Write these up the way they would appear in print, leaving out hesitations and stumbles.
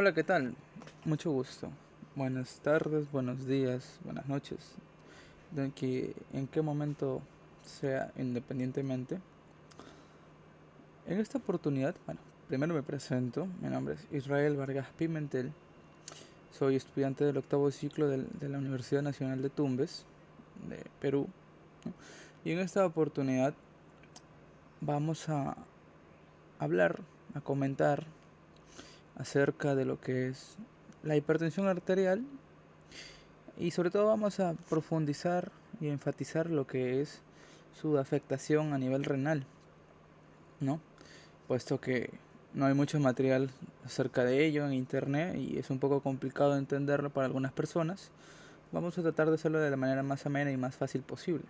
Hola, ¿qué tal? Mucho gusto. Buenas tardes, buenos días, buenas noches. En qué momento sea independientemente. En esta oportunidad, primero me presento. Mi nombre es Israel Vargas Pimentel. Soy estudiante del octavo ciclo de la Universidad Nacional de Tumbes, de Perú, ¿no? Y en esta oportunidad vamos a hablar, a comentar acerca de lo que es la hipertensión arterial. Y sobre todo vamos a profundizar y enfatizar lo que es su afectación a nivel renal, ¿no? Puesto que no hay mucho material acerca de ello en internet y es un poco complicado entenderlo para algunas personas, vamos a tratar de hacerlo de la manera más amena y más fácil posible.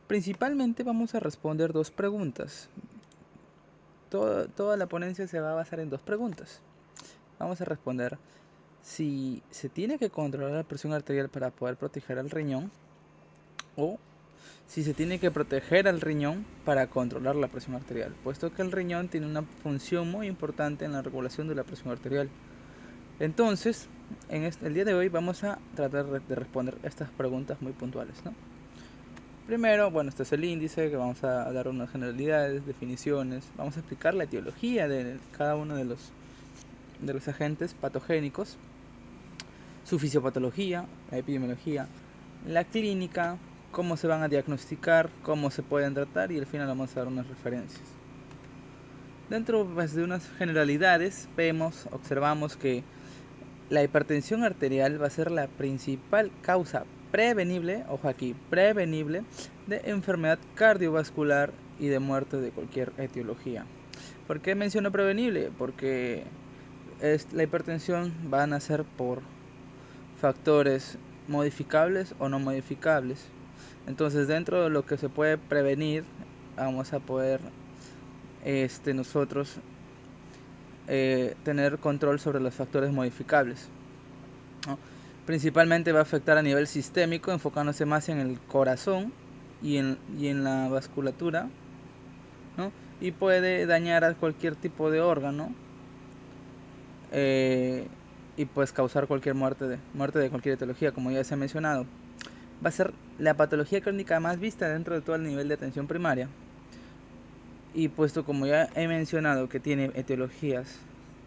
Principalmente vamos a responder dos preguntas. Toda la ponencia se va a basar en dos preguntas. Vamos a responder si se tiene que controlar la presión arterial para poder proteger al riñón, o si se tiene que proteger al riñón para controlar la presión arterial, puesto que el riñón tiene una función muy importante en la regulación de la presión arterial. Entonces, el día de hoy vamos a tratar de responder estas preguntas muy puntuales, ¿no? Primero, este es el índice, que vamos a dar unas generalidades, definiciones, vamos a explicar la etiología de cada uno de los agentes patogénicos, su fisiopatología, la epidemiología, la clínica, cómo se van a diagnosticar, cómo se pueden tratar y al final vamos a dar unas referencias. Dentro de unas generalidades observamos que la hipertensión arterial va a ser la principal causa prevenible, ojo aquí, prevenible, de enfermedad cardiovascular y de muerte de cualquier etiología. ¿Por qué menciono prevenible? Porque la hipertensión va a nacer por factores modificables o no modificables. Entonces, dentro de lo que se puede prevenir, vamos a poder nosotros tener control sobre los factores modificables, ¿no? Principalmente va a afectar a nivel sistémico, enfocándose más en el corazón y en la vasculatura, ¿no? Y puede dañar a cualquier tipo de órgano, eh, y pues causar cualquier muerte de cualquier etiología, como ya se ha mencionado. Va a ser la patología crónica más vista dentro de todo el nivel de atención primaria. Y puesto como ya he mencionado que tiene etiologías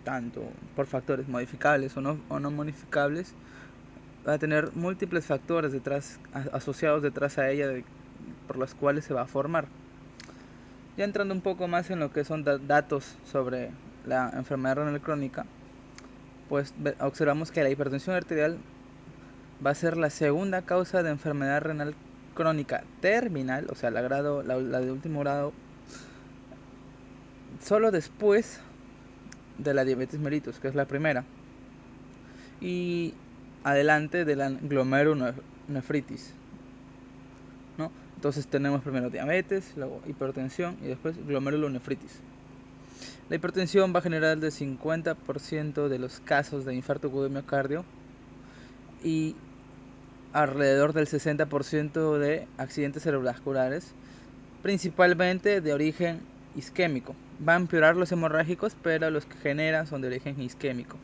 tanto por factores modificables o no modificables, va a tener múltiples factores asociados detrás a ella, por los cuales se va a formar. Ya entrando un poco más en lo que son datos sobre la enfermedad renal crónica, pues observamos que la hipertensión arterial va a ser la segunda causa de enfermedad renal crónica terminal, o sea, la de último grado, solo después de la diabetes mellitus, que es la primera, y adelante de la glomerulonefritis, ¿no? Entonces tenemos primero diabetes, luego hipertensión y después glomerulonefritis. La hipertensión va a generar el 50% de los casos de infarto agudo de miocardio y alrededor del 60% de accidentes cerebrovasculares, principalmente de origen isquémico. Va a empeorar los hemorrágicos, pero los que generan son de origen isquémico.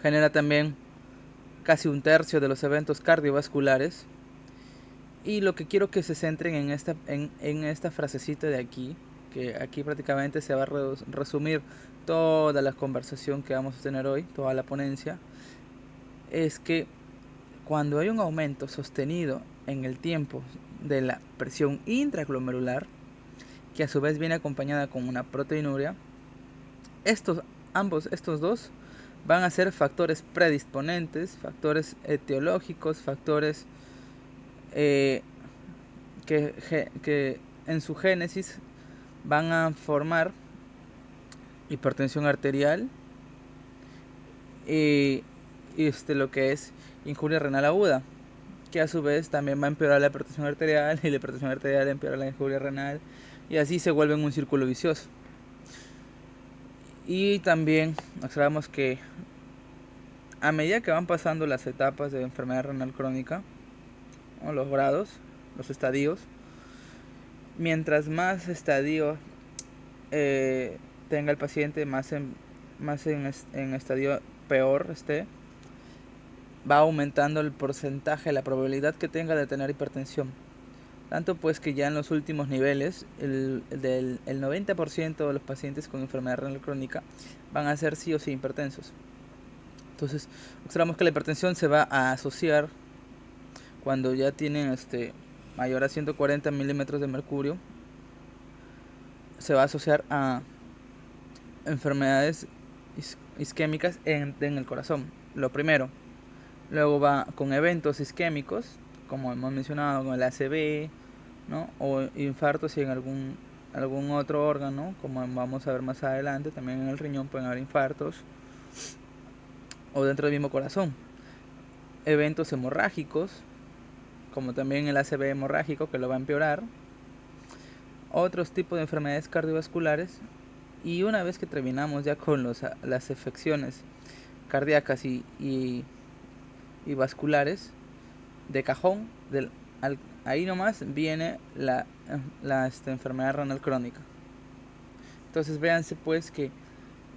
Genera también casi un tercio de los eventos cardiovasculares. Y lo que quiero que se centren en esta frasecita de aquí, que aquí prácticamente se va a resumir toda la conversación que vamos a tener hoy, toda la ponencia, es que cuando hay un aumento sostenido en el tiempo de la presión intraglomerular, que a su vez viene acompañada con una proteinuria, estos dos van a ser factores predisponentes, factores etiológicos, factores que en su génesis van a formar hipertensión arterial y lo que es injuria renal aguda, que a su vez también va a empeorar la hipertensión arterial, y la hipertensión arterial empeora la injuria renal, y así se vuelve en un círculo vicioso. Y también observamos que a medida que van pasando las etapas de enfermedad renal crónica, o los grados, los estadios, mientras más estadios tenga el paciente, más más en estadio peor esté, va aumentando el porcentaje, la probabilidad que tenga de tener hipertensión. Tanto pues que ya en los últimos niveles, el 90% de los pacientes con enfermedad renal crónica van a ser sí o sí hipertensos. Entonces, observamos que la hipertensión se va a asociar cuando ya tienen mayor a 140 milímetros de mercurio, se va a asociar a enfermedades isquémicas en el corazón, lo primero. Luego va con eventos isquémicos, como hemos mencionado, con el ACV, ¿no? O infartos y en algún otro órgano, como vamos a ver más adelante, también en el riñón pueden haber infartos, o dentro del mismo corazón. Eventos hemorrágicos, como también el ACV hemorrágico, que lo va a empeorar. Otros tipos de enfermedades cardiovasculares. Y una vez que terminamos ya con las afecciones cardíacas y vasculares, de cajón, ahí nomás viene la enfermedad renal crónica. Entonces véanse pues que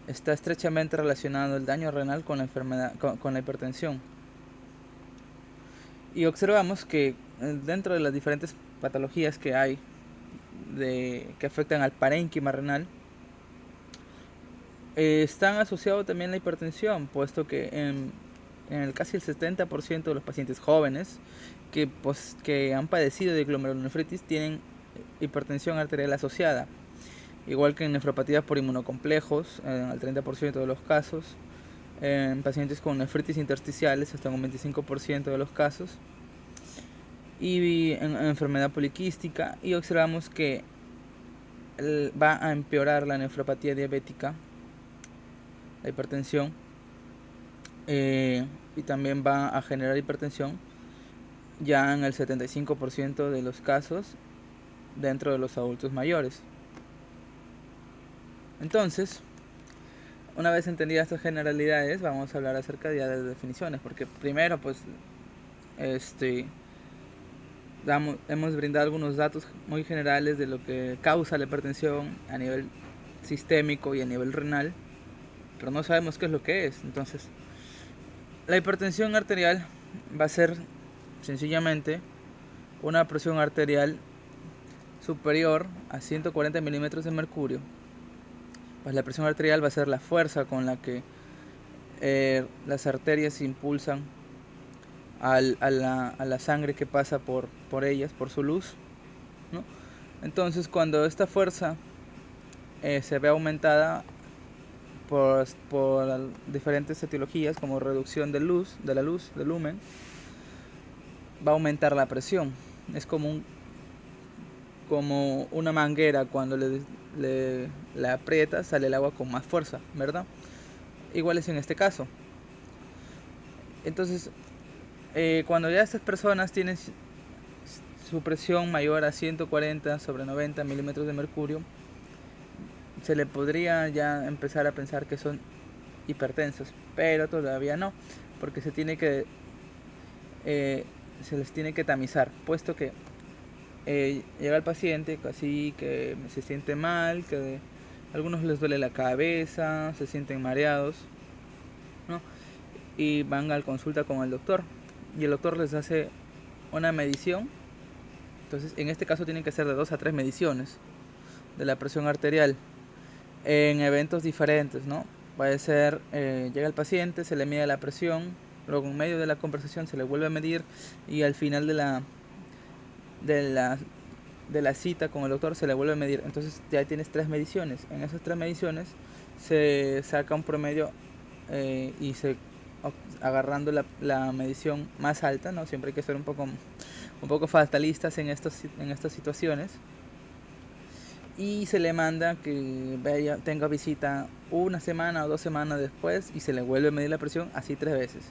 está estrechamente relacionado el daño renal con la enfermedad, con la hipertensión. Y observamos que dentro de las diferentes patologías que hay que afectan al parénquima renal, están asociados también la hipertensión, puesto que en el casi el 70% de los pacientes jóvenes que han padecido de glomerulonefritis tienen hipertensión arterial asociada, igual que en nefropatías por inmunocomplejos, en el 30% de los casos, en pacientes con nefritis intersticiales hasta un 25% de los casos, y en enfermedad poliquística, y observamos que va a empeorar la nefropatía diabética, la hipertensión, y también va a generar hipertensión ya en el 75% de los casos dentro de los adultos mayores. Entonces, una vez entendidas estas generalidades, vamos a hablar acerca de las definiciones, porque primero pues hemos brindado algunos datos muy generales de lo que causa la hipertensión a nivel sistémico y a nivel renal, pero no sabemos qué es lo que es. Entonces, la hipertensión arterial va a ser sencillamente una presión arterial superior a 140 milímetros de mercurio. Pues la presión arterial va a ser la fuerza con la que las arterias impulsan a la sangre que pasa por ellas, por su luz, ¿no? Entonces, cuando esta fuerza se ve aumentada por diferentes etiologías como reducción de la luz, del lumen, va a aumentar la presión. Es como una manguera, cuando le aprieta sale el agua con más fuerza, ¿verdad? Igual es en este caso. Entonces, cuando ya estas personas tienen su presión mayor a 140/90 milímetros de mercurio, se le podría ya empezar a pensar que son hipertensos, pero todavía no, porque se les tiene que tamizar, puesto que llega el paciente así que se siente mal, que a algunos les duele la cabeza, se sienten mareados, ¿no? Y van a la consulta con el doctor, y el doctor les hace una medición. Entonces, en este caso tienen que ser de 2 a 3 mediciones de la presión arterial en eventos diferentes, ¿no? Puede ser, llega el paciente, se le mide la presión, luego en medio de la conversación se le vuelve a medir, y al final de la cita con el doctor se le vuelve a medir. Entonces ya tienes 3 mediciones. En esas 3 mediciones se saca un promedio, y agarrando la medición más alta, ¿no? Siempre hay que ser un poco fatalistas en estas situaciones, y se le manda que tenga visita una semana o 2 semanas después, y se le vuelve a medir la presión así 3 veces,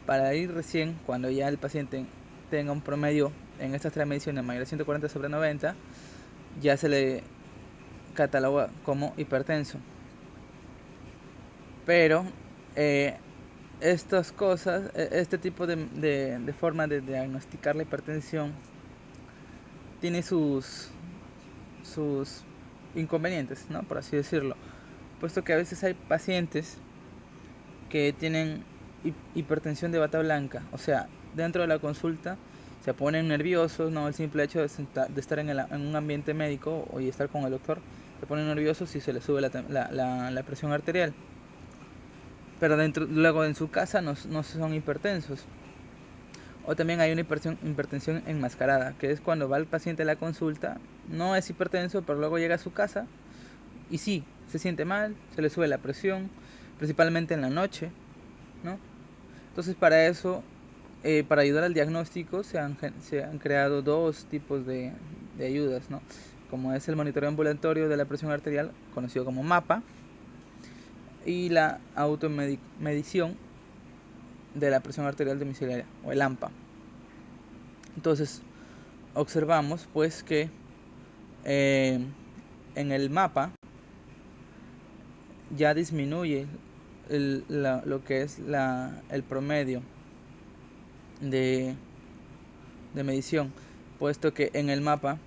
para ir recién, cuando ya el paciente tenga un promedio en estas 3 mediciones mayor a 140/90, ya se le cataloga como hipertenso. Pero estas cosas, este tipo de forma de diagnosticar la hipertensión tiene sus inconvenientes, ¿no? Por así decirlo. puesto que a veces hay pacientes que tienen hipertensión de bata blanca, o sea, dentro de la consulta se ponen nerviosos, no el simple hecho de estar en un ambiente médico y estar con el doctor, se ponen nerviosos y se les sube la presión arterial, pero luego en su casa no son hipertensos. O también hay una hipertensión enmascarada, que es cuando va el paciente a la consulta, no es hipertenso, pero luego llega a su casa y sí, se siente mal, se le sube la presión, principalmente en la noche, ¿no? Entonces para eso, para ayudar al diagnóstico, se han creado dos tipos de ayudas, ¿no? Como es el monitoreo ambulatorio de la presión arterial, conocido como MAPA, y la automedición de la presión arterial domiciliaria, o el AMPA. Entonces, observamos pues que en el MAPA ya disminuye lo que es el promedio de medición, puesto que en el MAPA,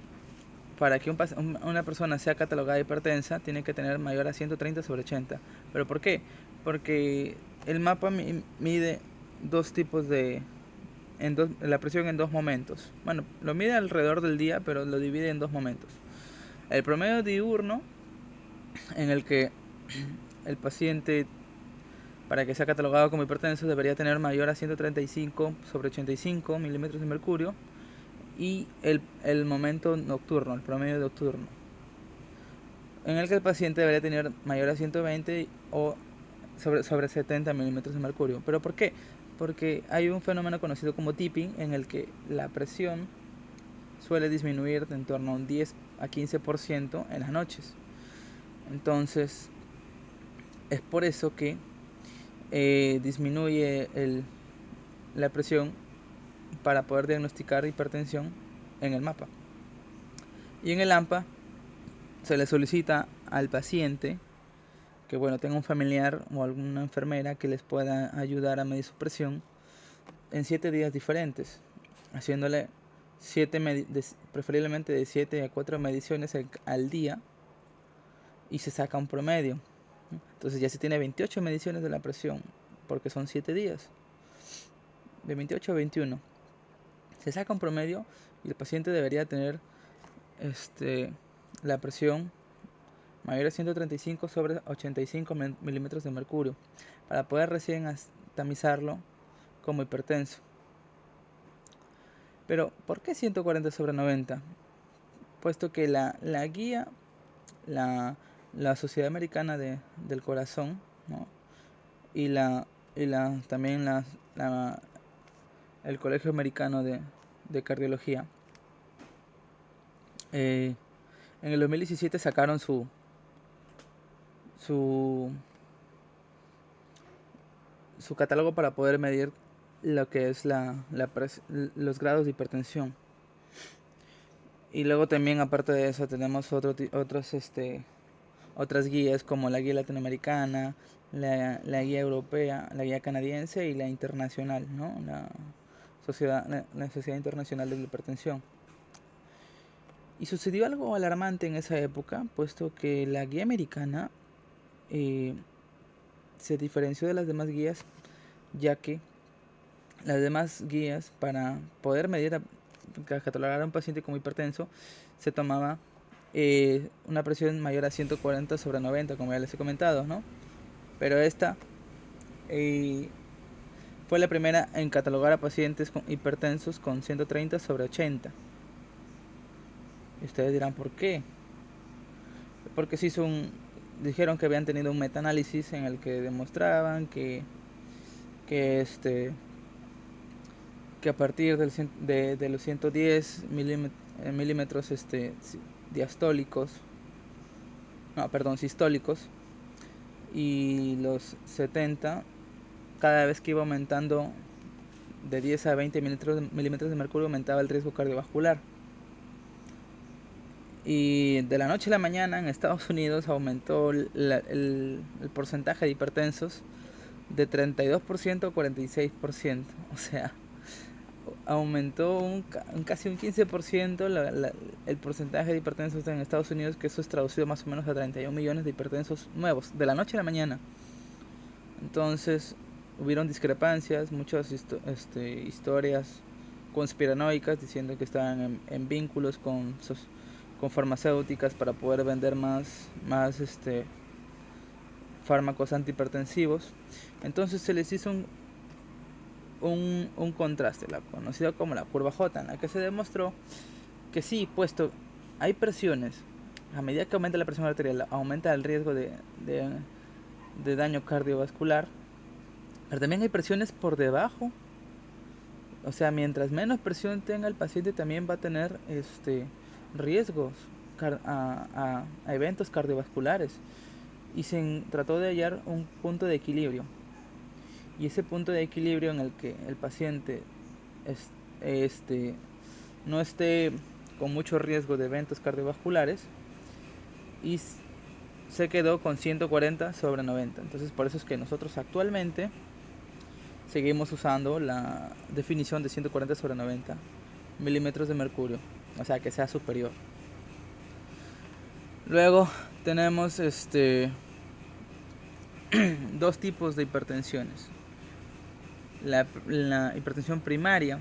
para que una persona sea catalogada hipertensa, tiene que tener mayor a 130/80. ¿Pero por qué? Porque el MAPA mide dos tipos la presión en dos momentos. Bueno, lo mide alrededor del día, pero lo divide en dos momentos. El promedio diurno, en el que el paciente, para que sea catalogado como hipertenso, debería tener mayor a 135/85 milímetros de mercurio. Y el momento nocturno, el promedio nocturno, en el que el paciente debería tener mayor a 120 o sobre 70 milímetros de mercurio. ¿Pero por qué? Porque hay un fenómeno conocido como tipping, en el que la presión suele disminuir de en torno a un 10 a 15% en las noches. Entonces, es por eso que disminuye la presión para poder diagnosticar hipertensión en el MAPA. Y en el AMPA se le solicita al paciente que tenga un familiar o alguna enfermera que les pueda ayudar a medir su presión en 7 días diferentes, haciéndole preferiblemente de 7 a 4 mediciones al día, y se saca un promedio. Entonces ya se tiene 28 mediciones de la presión, porque son 7 días, de 28 a 21. Se saca un promedio y el paciente debería tener la presión mayor a 135/85 milímetros de mercurio, para poder recién tamizarlo como hipertenso. Pero, ¿por qué 140/90? Puesto que la guía, la Sociedad Americana del Corazón, ¿no? y también el Colegio Americano de Cardiología, en el 2017 sacaron su catálogo para poder medir lo que es los grados de hipertensión. Y luego también, aparte de eso, tenemos otras guías, como la guía latinoamericana, la guía europea, la guía canadiense y la internacional, ¿no? la Sociedad Internacional de la Hipertensión. Y sucedió algo alarmante en esa época, puesto que la guía americana se diferenció de las demás guías, ya que las demás guías, para poder catalogar a un paciente como hipertenso, se tomaba una presión mayor a 140/90, como ya les he comentado, ¿no? Pero esta fue la primera en catalogar a pacientes hipertensos con 130/80. Y ustedes dirán, ¿por qué? Porque dijeron que habían tenido un metaanálisis en el que demostraban que a partir de los 110 milímetros sistólicos, y los 70, cada vez que iba aumentando de 10 a 20 milímetros de mercurio, aumentaba el riesgo cardiovascular. Y de la noche a la mañana en Estados Unidos aumentó el porcentaje de hipertensos de 32% a 46%. O sea, aumentó casi un 15% el porcentaje de hipertensos en Estados Unidos, que eso es traducido más o menos a 31 millones de hipertensos nuevos, de la noche a la mañana. Entonces, hubieron discrepancias, muchas historias conspiranoicas diciendo que estaban en vínculos con farmacéuticas para poder vender más fármacos antihipertensivos. Entonces se les hizo un contraste, la conocida como la curva J, en la que se demostró que sí, puesto hay presiones, a medida que aumenta la presión arterial, aumenta el riesgo de daño cardiovascular, pero también hay presiones por debajo. O sea, mientras menos presión tenga el paciente, también va a tener riesgos a eventos cardiovasculares. Y se trató de hallar un punto de equilibrio. Y ese punto de equilibrio en el que el paciente no esté con mucho riesgo de eventos cardiovasculares, y se quedó con 140/90. Entonces, por eso es que nosotros actualmente seguimos usando la definición de 140/90 milímetros de mercurio, o sea, que sea superior. Luego tenemos dos tipos de hipertensiones. La hipertensión primaria,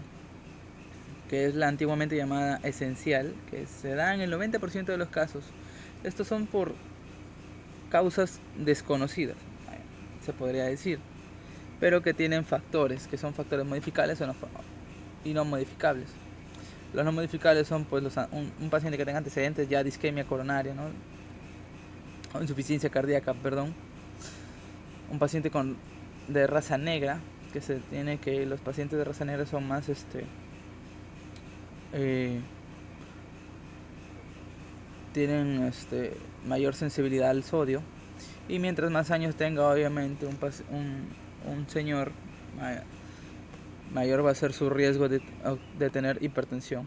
que es la antiguamente llamada esencial, que se da en el 90% de los casos. Estos son por causas desconocidas, se podría decir, pero que tienen factores, que son factores modificables y no modificables. Los no modificables son pues un paciente que tenga antecedentes ya de isquemia coronaria, ¿no? O insuficiencia cardíaca, perdón. Un paciente de raza negra, que se tiene que los pacientes de raza negra son más tienen mayor sensibilidad al sodio, y mientras más años tenga, obviamente un señor, mayor va a ser su riesgo de tener hipertensión.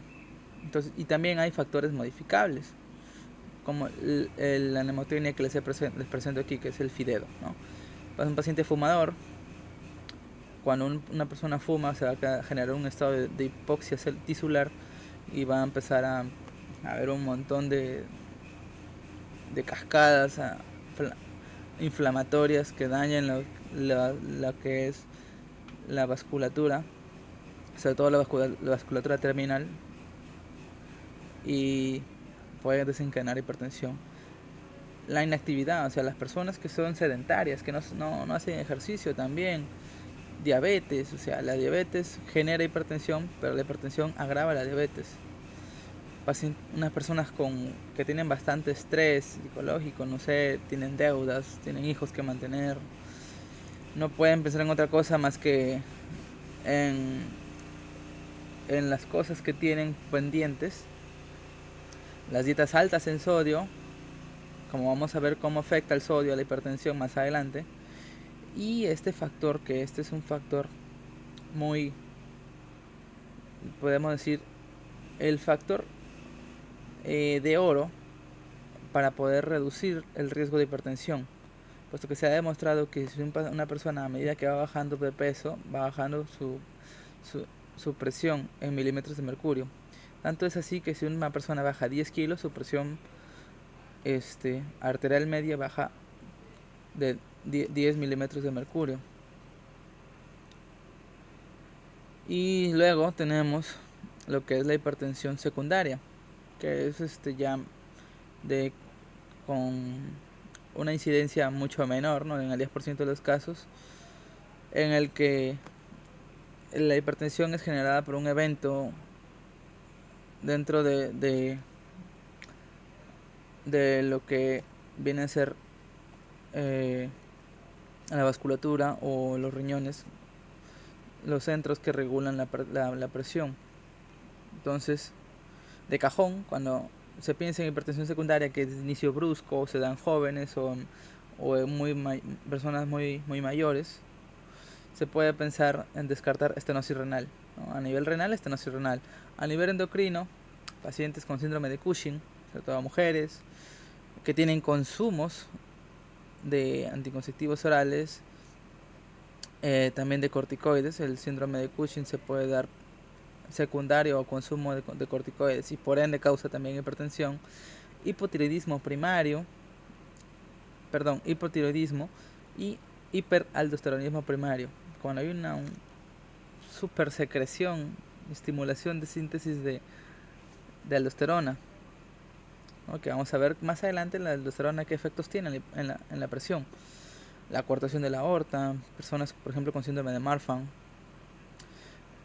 Entonces, y también hay factores modificables, como la nemotecnia que les presento aquí, que es el FIDEDO, ¿no? Para un paciente fumador, cuando una persona fuma, se va a generar un estado de hipoxia tisular, y va a empezar a haber un montón de cascadas inflamatorias que dañan lo que es la vasculatura, sobre todo la vasculatura terminal, y puede desencadenar hipertensión. La inactividad, o sea, las personas que son sedentarias, que no hacen ejercicio, también diabetes, o sea, la diabetes genera hipertensión, pero la hipertensión agrava la diabetes. Unas personas que tienen bastante estrés psicológico, no sé, tienen deudas, tienen hijos que mantener, no pueden pensar en otra cosa más que en las cosas que tienen pendientes. Las dietas altas en sodio, como vamos a ver cómo afecta el sodio a la hipertensión más adelante, y este factor, que es un factor muy, podemos decir, el factor de oro para poder reducir el riesgo de hipertensión, puesto que se ha demostrado que si una persona, a medida que va bajando de peso, va bajando su presión en milímetros de mercurio. Tanto es así que si una persona baja 10 kilos, su presión arterial media baja de 10 milímetros de mercurio. Y luego tenemos lo que es la hipertensión secundaria, que es ya con una incidencia mucho menor, ¿no? En el 10% de los casos, en el que la hipertensión es generada por un evento dentro de lo que viene a ser la vasculatura o los riñones, los centros que regulan la presión. Entonces, de cajón, cuando se piensa en hipertensión secundaria, que es de inicio brusco, o se dan jóvenes o personas muy mayores, se puede pensar en descartar estenosis renal, ¿no? A nivel renal, estenosis renal. A nivel endocrino, pacientes con síndrome de Cushing, sobre todo mujeres, que tienen consumos de anticonceptivos orales, también de corticoides. El síndrome de Cushing se puede dar secundario o consumo de corticoides y por ende causa también hipertensión, hipotiroidismo primario, hipotiroidismo y hiperaldosteronismo primario, cuando hay una super secreción, estimulación de síntesis de aldosterona, ¿no? Que vamos a ver más adelante la aldosterona qué efectos tiene en la presión, la coartación de la aorta, personas por ejemplo con síndrome de Marfan,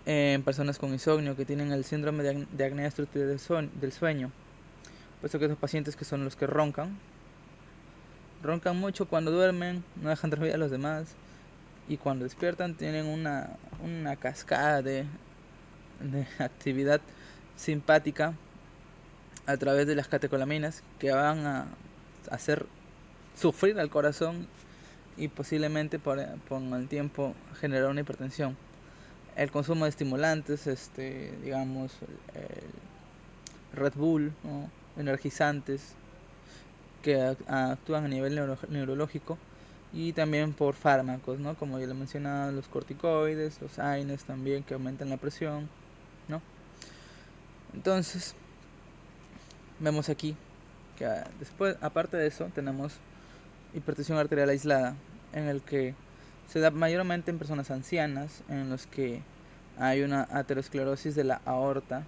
en personas con insomnio que tienen el síndrome de apnea obstructiva del sueño, puesto que esos pacientes que son los que roncan mucho cuando duermen, no dejan dormir a los demás, y cuando despiertan tienen una cascada de actividad simpática a través de las catecolaminas que van a hacer sufrir al corazón y posiblemente por el tiempo generar una hipertensión. El consumo de estimulantes, digamos, el Red Bull, ¿no? Energizantes que actúan a nivel neurológico, y también por fármacos, ¿no? Como ya lo mencionaba, los corticoides, los AINES también, que aumentan la presión, ¿no? Entonces, vemos aquí que después, aparte de eso, tenemos hipertensión arterial aislada, en el que se da mayormente en personas ancianas, en los que hay una aterosclerosis de la aorta.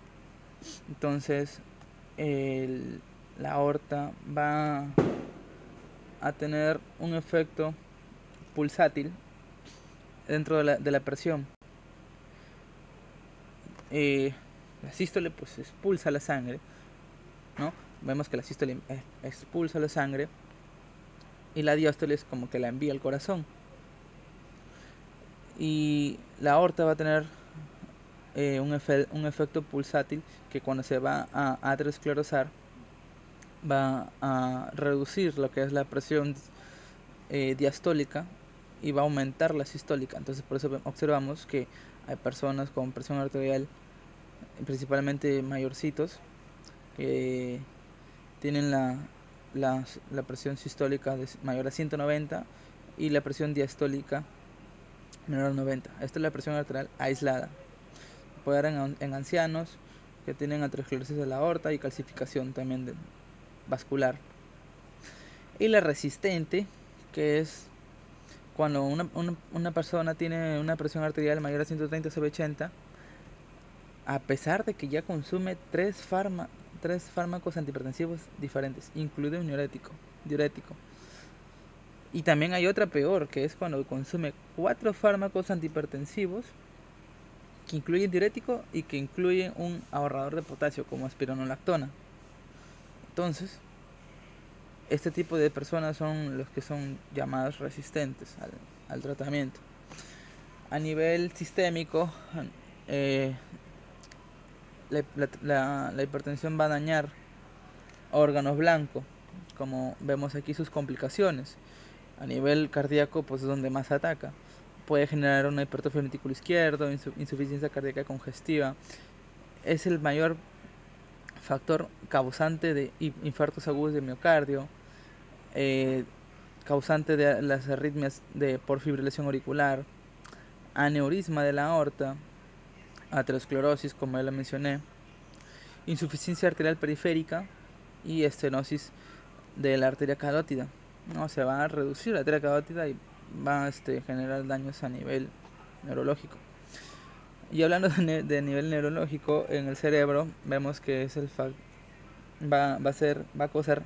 Entonces, la aorta va a tener un efecto pulsátil dentro de la presión. La sístole pues expulsa la sangre, ¿no? Vemos que la sístole expulsa la sangre y la diástole es como que la envía al corazón. Y la aorta va a tener un efecto pulsátil que cuando se va a aterosclerosar va a reducir lo que es la presión diastólica y va a aumentar la sistólica. Entonces por eso observamos que hay personas con presión arterial, principalmente mayorcitos, que tienen la presión sistólica mayor a 190 y la presión diastólica menor a 90. Esta es la presión arterial aislada. Puede dar en ancianos que tienen aterosclerosis de la aorta y calcificación también vascular. Y la resistente, que es cuando una persona tiene una presión arterial mayor a 130 sobre 80, a pesar de que ya consume tres fármacos antihipertensivos diferentes, incluido un diurético. Y también hay otra peor, que es cuando consume 4 fármacos antihipertensivos que incluyen diurético y que incluyen un ahorrador de potasio como espironolactona. Entonces, este tipo de personas son los que son llamados resistentes al tratamiento. A nivel sistémico, la hipertensión va a dañar órganos blancos, como vemos aquí sus complicaciones. A nivel cardíaco, pues es donde más ataca. Puede generar una hipertrofia del ventículo izquierdo, insuficiencia cardíaca congestiva. Es el mayor factor causante de infartos agudos de miocardio, causante de las arritmias por fibrilación auricular, aneurisma de la aorta, aterosclerosis, como ya lo mencioné, insuficiencia arterial periférica y estenosis de la arteria carótida. No, se va a reducir la arteria carótida y va a generar daños a nivel neurológico. Y hablando de nivel neurológico, en el cerebro vemos que es va a causar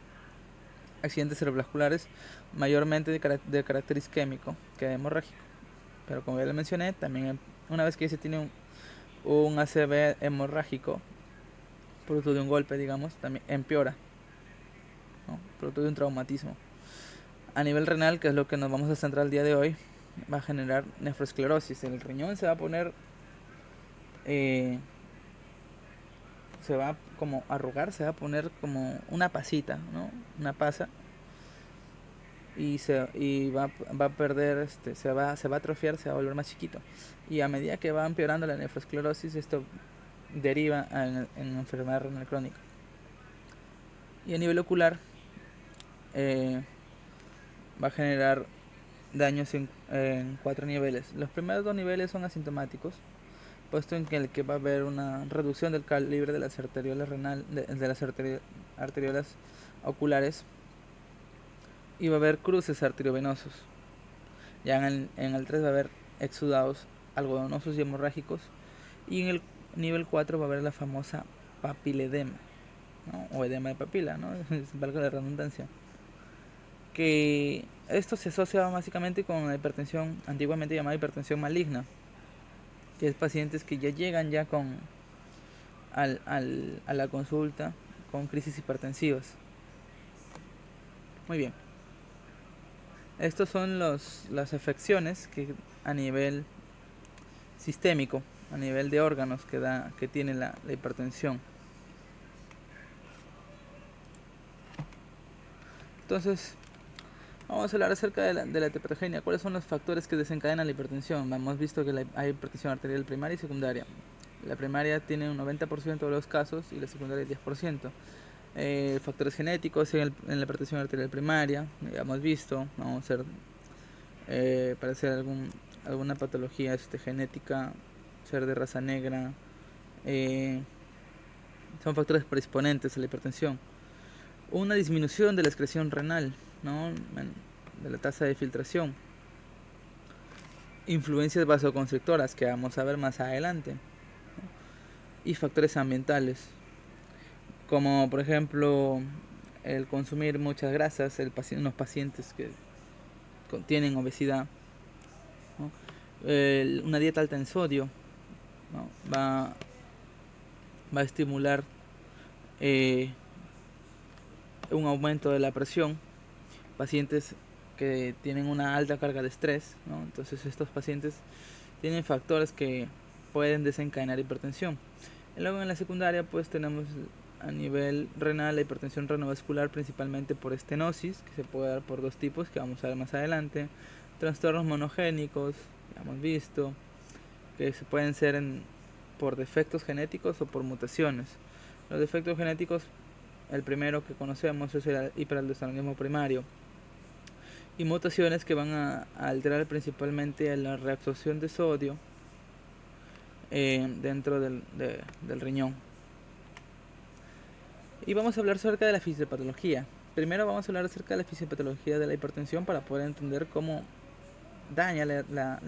accidentes cerebrovasculares mayormente de carácter isquémico que hemorrágico. Pero como ya lo mencioné, también una vez que se tiene un ACV hemorrágico producto de un golpe, digamos, también empeora, ¿no? Producto de un traumatismo. A nivel renal, que es lo que nos vamos a centrar el día de hoy, va a generar nefroesclerosis. El riñón se va a poner se va como a arrugar, se va a poner como una pasita, ¿no? Una pasa, y va a perder, se va a atrofiar, se va a volver más chiquito. Y a medida que va empeorando la nefroesclerosis, esto deriva en enfermedad renal crónica. Y a nivel ocular, va a generar daños en 4 niveles. Los primeros 2 niveles son asintomáticos, puesto en que el que va a haber una reducción del calibre de las arteriolas de las arteriolas oculares, y va a haber cruces arteriovenosos. Ya en el 3 va a haber exudados algodonosos y hemorrágicos, y en el nivel 4 va a haber la famosa papiledema, ¿no? O edema de papila, ¿no? Valga la redundancia. Que esto se asocia básicamente con la hipertensión, antiguamente llamada hipertensión maligna, que es pacientes que ya llegan ya con a la consulta con crisis hipertensivas. Muy bien. Estos son las afecciones que a nivel sistémico, a nivel de órganos que tiene la hipertensión. Entonces, vamos a hablar acerca de la hipertogenia. ¿Cuáles son los factores que desencadenan la hipertensión? Hemos visto que hay hipertensión arterial primaria y secundaria. La primaria tiene un 90% de los casos y la secundaria el 10%. Factores genéticos en la hipertensión arterial primaria, ya hemos visto. Vamos a hacer para hacer alguna patología genética, ser de raza negra. Son factores predisponentes a la hipertensión. Una disminución de la excreción renal, ¿no? De la tasa de filtración. Influencias vasoconstrictoras, que vamos a ver más adelante, ¿no? Y factores ambientales, como por ejemplo el consumir muchas grasas, unos pacientes que tienen obesidad, ¿no? Una dieta alta en sodio, ¿no? va a estimular un aumento de la presión. Pacientes que tienen una alta carga de estrés, ¿no? Entonces estos pacientes tienen factores que pueden desencadenar hipertensión. Y luego en la secundaria pues tenemos a nivel renal la hipertensión renovascular, principalmente por estenosis, que se puede dar por dos tipos que vamos a ver más adelante. Trastornos monogénicos, ya hemos visto, que se pueden ser por defectos genéticos o por mutaciones. Los defectos genéticos, el primero que conocemos es el hiperaldosteronismo primario, y mutaciones que van a alterar principalmente la reabsorción de sodio dentro del riñón. Y vamos a hablar acerca de la fisiopatología. Primero vamos a hablar acerca de la fisiopatología de la hipertensión para poder entender cómo daña la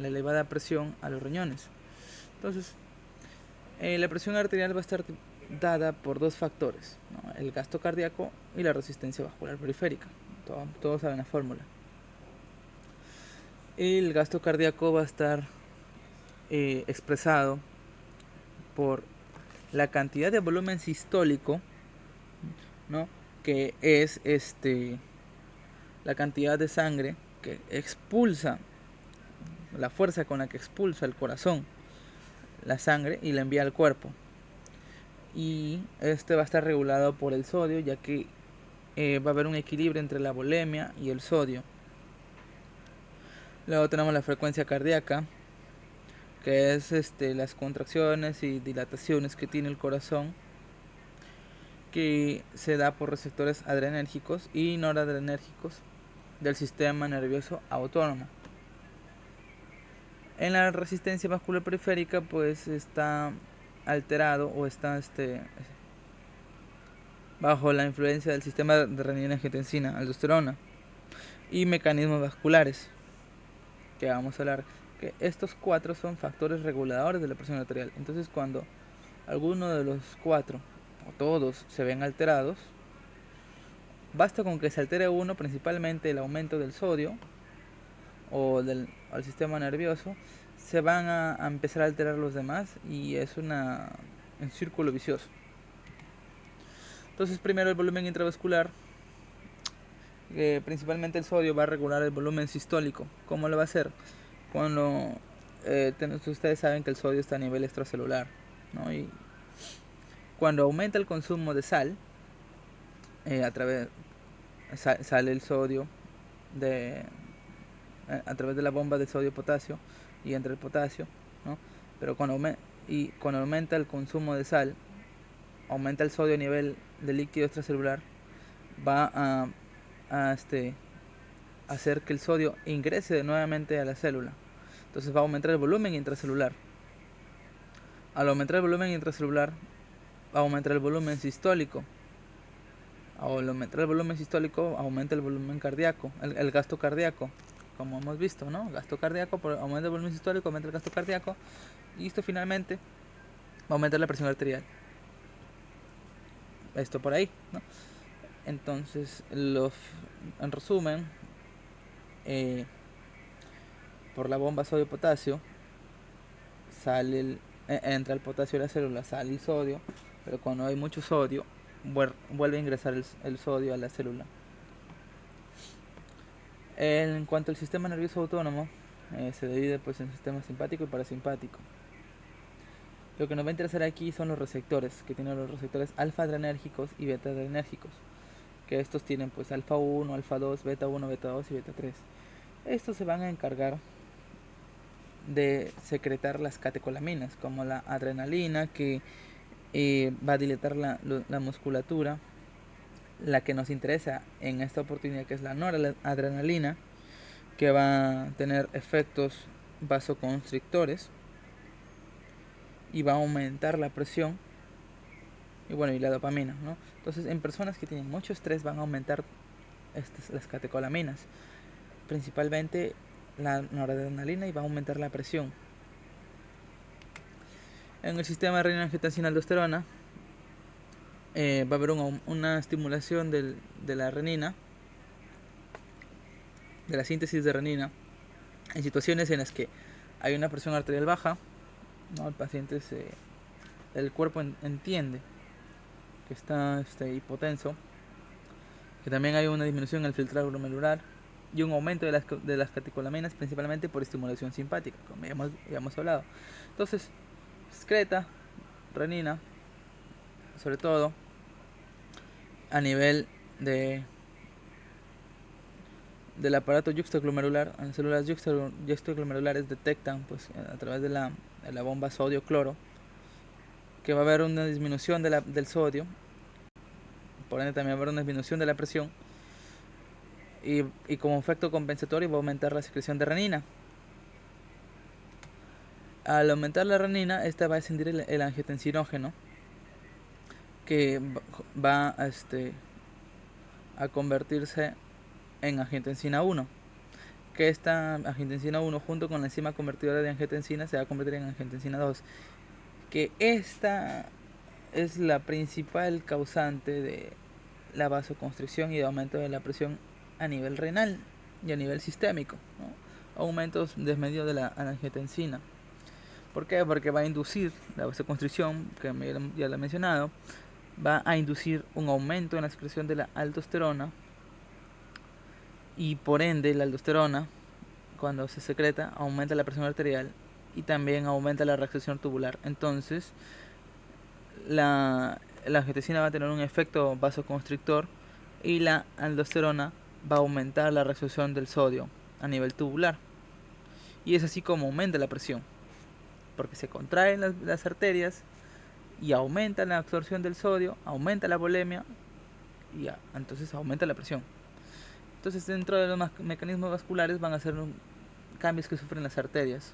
elevada presión a los riñones. Entonces, la presión arterial va a estar dada por dos factores, ¿no? El gasto cardíaco y la resistencia vascular periférica. Todos saben la fórmula. El gasto cardíaco va a estar expresado por la cantidad de volumen sistólico, ¿no? Que es la cantidad de sangre que expulsa, la fuerza con la que expulsa el corazón la sangre y la envía al cuerpo. Y va a estar regulado por el sodio, ya que va a haber un equilibrio entre la volemia y el sodio. Luego tenemos la frecuencia cardíaca, que es las contracciones y dilataciones que tiene el corazón, que se da por receptores adrenérgicos y noradrenérgicos del sistema nervioso autónomo. En la resistencia vascular periférica pues está alterado o está bajo la influencia del sistema de renina-angiotensina, aldosterona y mecanismos vasculares, que vamos a hablar, que estos cuatro son factores reguladores de la presión arterial. Entonces cuando alguno de los cuatro o todos se ven alterados, basta con que se altere uno, principalmente el aumento del sodio o del sistema nervioso, se van a empezar a alterar los demás y es un círculo vicioso. Entonces primero el volumen intravascular, principalmente el sodio va a regular el volumen sistólico. ¿Cómo lo va a hacer? Cuando ustedes saben que el sodio está a nivel extracelular, ¿no? Y cuando aumenta el consumo de sal, sale el sodio a través de la bomba de sodio-potasio y entra el potasio, ¿no? Pero cuando aumenta el consumo de sal, aumenta el sodio a nivel de líquido extracelular, va a hacer que el sodio ingrese nuevamente a la célula. Entonces va a aumentar el volumen intracelular. Al aumentar el volumen intracelular, va a aumentar el volumen sistólico. Al aumentar el volumen sistólico, aumenta el volumen cardíaco, el gasto cardíaco, como hemos visto, ¿no? Gasto cardíaco, por aumenta el volumen sistólico, aumenta el gasto cardíaco, y esto finalmente va a aumentar la presión arterial. Esto por ahí, ¿no? Entonces, en resumen, por la bomba sodio-potasio, entra el potasio a la célula, sale el sodio, pero cuando hay mucho sodio, vuelve a ingresar el sodio a la célula. En cuanto al sistema nervioso autónomo, se divide pues en sistema simpático y parasimpático. Lo que nos va a interesar aquí son los receptores, que tienen los receptores alfa-adrenérgicos y beta-adrenérgicos, que estos tienen pues alfa 1, alfa 2, beta 1, beta 2 y beta 3. Estos se van a encargar de secretar las catecolaminas, como la adrenalina, que va a dilatar la musculatura. La que nos interesa en esta oportunidad, que es la noradrenalina, que va a tener efectos vasoconstrictores y va a aumentar la presión, y bueno, y la dopamina, ¿no? Entonces, en personas que tienen mucho estrés van a aumentar las catecolaminas, principalmente la noradrenalina, y va a aumentar la presión. En el sistema renina-angiotensina-aldosterona va a haber una estimulación de la renina, de la síntesis de renina, en situaciones en las que hay una presión arterial baja, ¿no? El paciente el cuerpo entiende que está hipotenso, que también hay una disminución en el filtrado glomerular y un aumento de las catecolaminas, principalmente por estimulación simpática, como ya hemos hablado. Entonces, excreta renina, sobre todo a nivel del aparato yuxtaglomerular. En las células yuxtaglomerulares detectan pues a través de la bomba sodio-cloro que va a haber una disminución del sodio, por ende también va a haber una disminución de la presión, y como efecto compensatorio va a aumentar la secreción de renina. Al aumentar la renina, esta va a descendir el angiotensinógeno, que va a convertirse en angiotensina 1, que esta angiotensina 1 junto con la enzima convertidora de angiotensina se va a convertir en angiotensina 2, que esta es la principal causante de la vasoconstricción y de aumento de la presión a nivel renal y a nivel sistémico, ¿no? Aumentos desmedidos de la angiotensina. ¿Por qué? Porque va a inducir la vasoconstricción, que ya lo he mencionado, va a inducir un aumento en la secreción de la aldosterona, y por ende la aldosterona, cuando se secreta, aumenta la presión arterial y también aumenta la reabsorción tubular. Entonces, la angiotensina va a tener un efecto vasoconstrictor y la aldosterona va a aumentar la reabsorción del sodio a nivel tubular. Y es así como aumenta la presión, porque se contraen las arterias y aumenta la absorción del sodio, aumenta la volemia y entonces aumenta la presión. Entonces, dentro de los mecanismos vasculares van a ser cambios que sufren las arterias.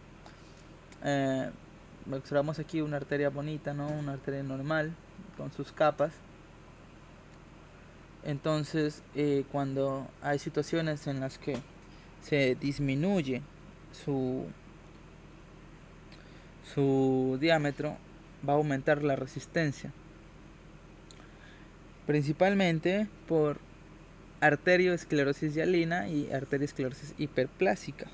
Observamos aquí una arteria bonita, ¿no? Una arteria normal con sus capas. Entonces, cuando hay situaciones en las que se disminuye su diámetro, va a aumentar la resistencia, principalmente por arteriosclerosis hialina y arteriosclerosis hiperplásica.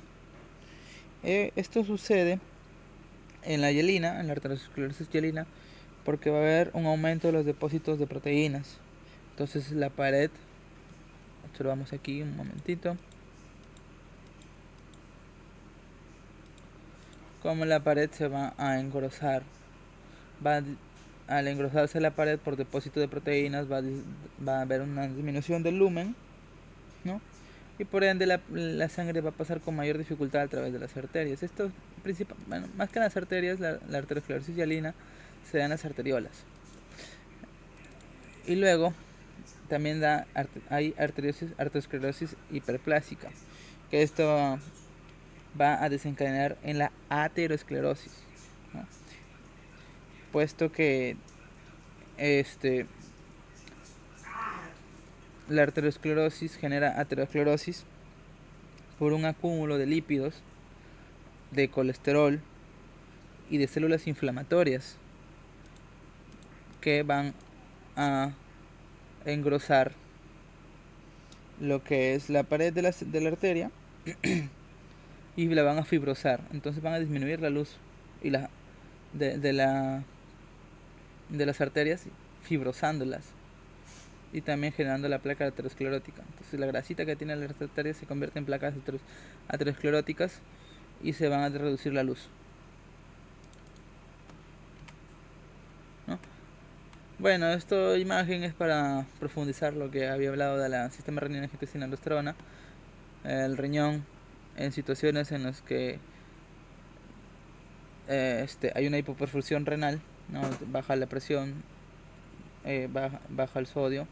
Esto sucede en la hialina, en la arteriosclerosis hialina, porque va a haber un aumento de los depósitos de proteínas. Entonces la pared, observamos aquí un momentito, como la pared se va a engrosar. Al engrosarse la pared por depósito de proteínas, va a haber una disminución del lumen, ¿no? Y por ende la sangre va a pasar con mayor dificultad a través de las arterias. Esto más que en las arterias, la arteriosclerosis hialina se da en las arteriolas. Y luego también hay arteriosclerosis hiperplásica, que esto va a desencadenar en la aterosclerosis, ¿no? puesto que la arteriosclerosis genera aterosclerosis por un acúmulo de lípidos, de colesterol y de células inflamatorias que van a engrosar lo que es la pared de la arteria y la van a fibrosar. Entonces van a disminuir la luz y de las arterias, fibrosándolas y también generando la placa aterosclerótica. Entonces la grasita que tiene las arterias se convierte en placas ateroscleróticas y se van a reducir la luz, ¿no? Bueno, esta imagen es para profundizar lo que había hablado del sistema renina-angiotensina-aldosterona. El riñón en situaciones en las que hay una hipoperfusión renal, ¿no? Baja la presión, baja el sodio.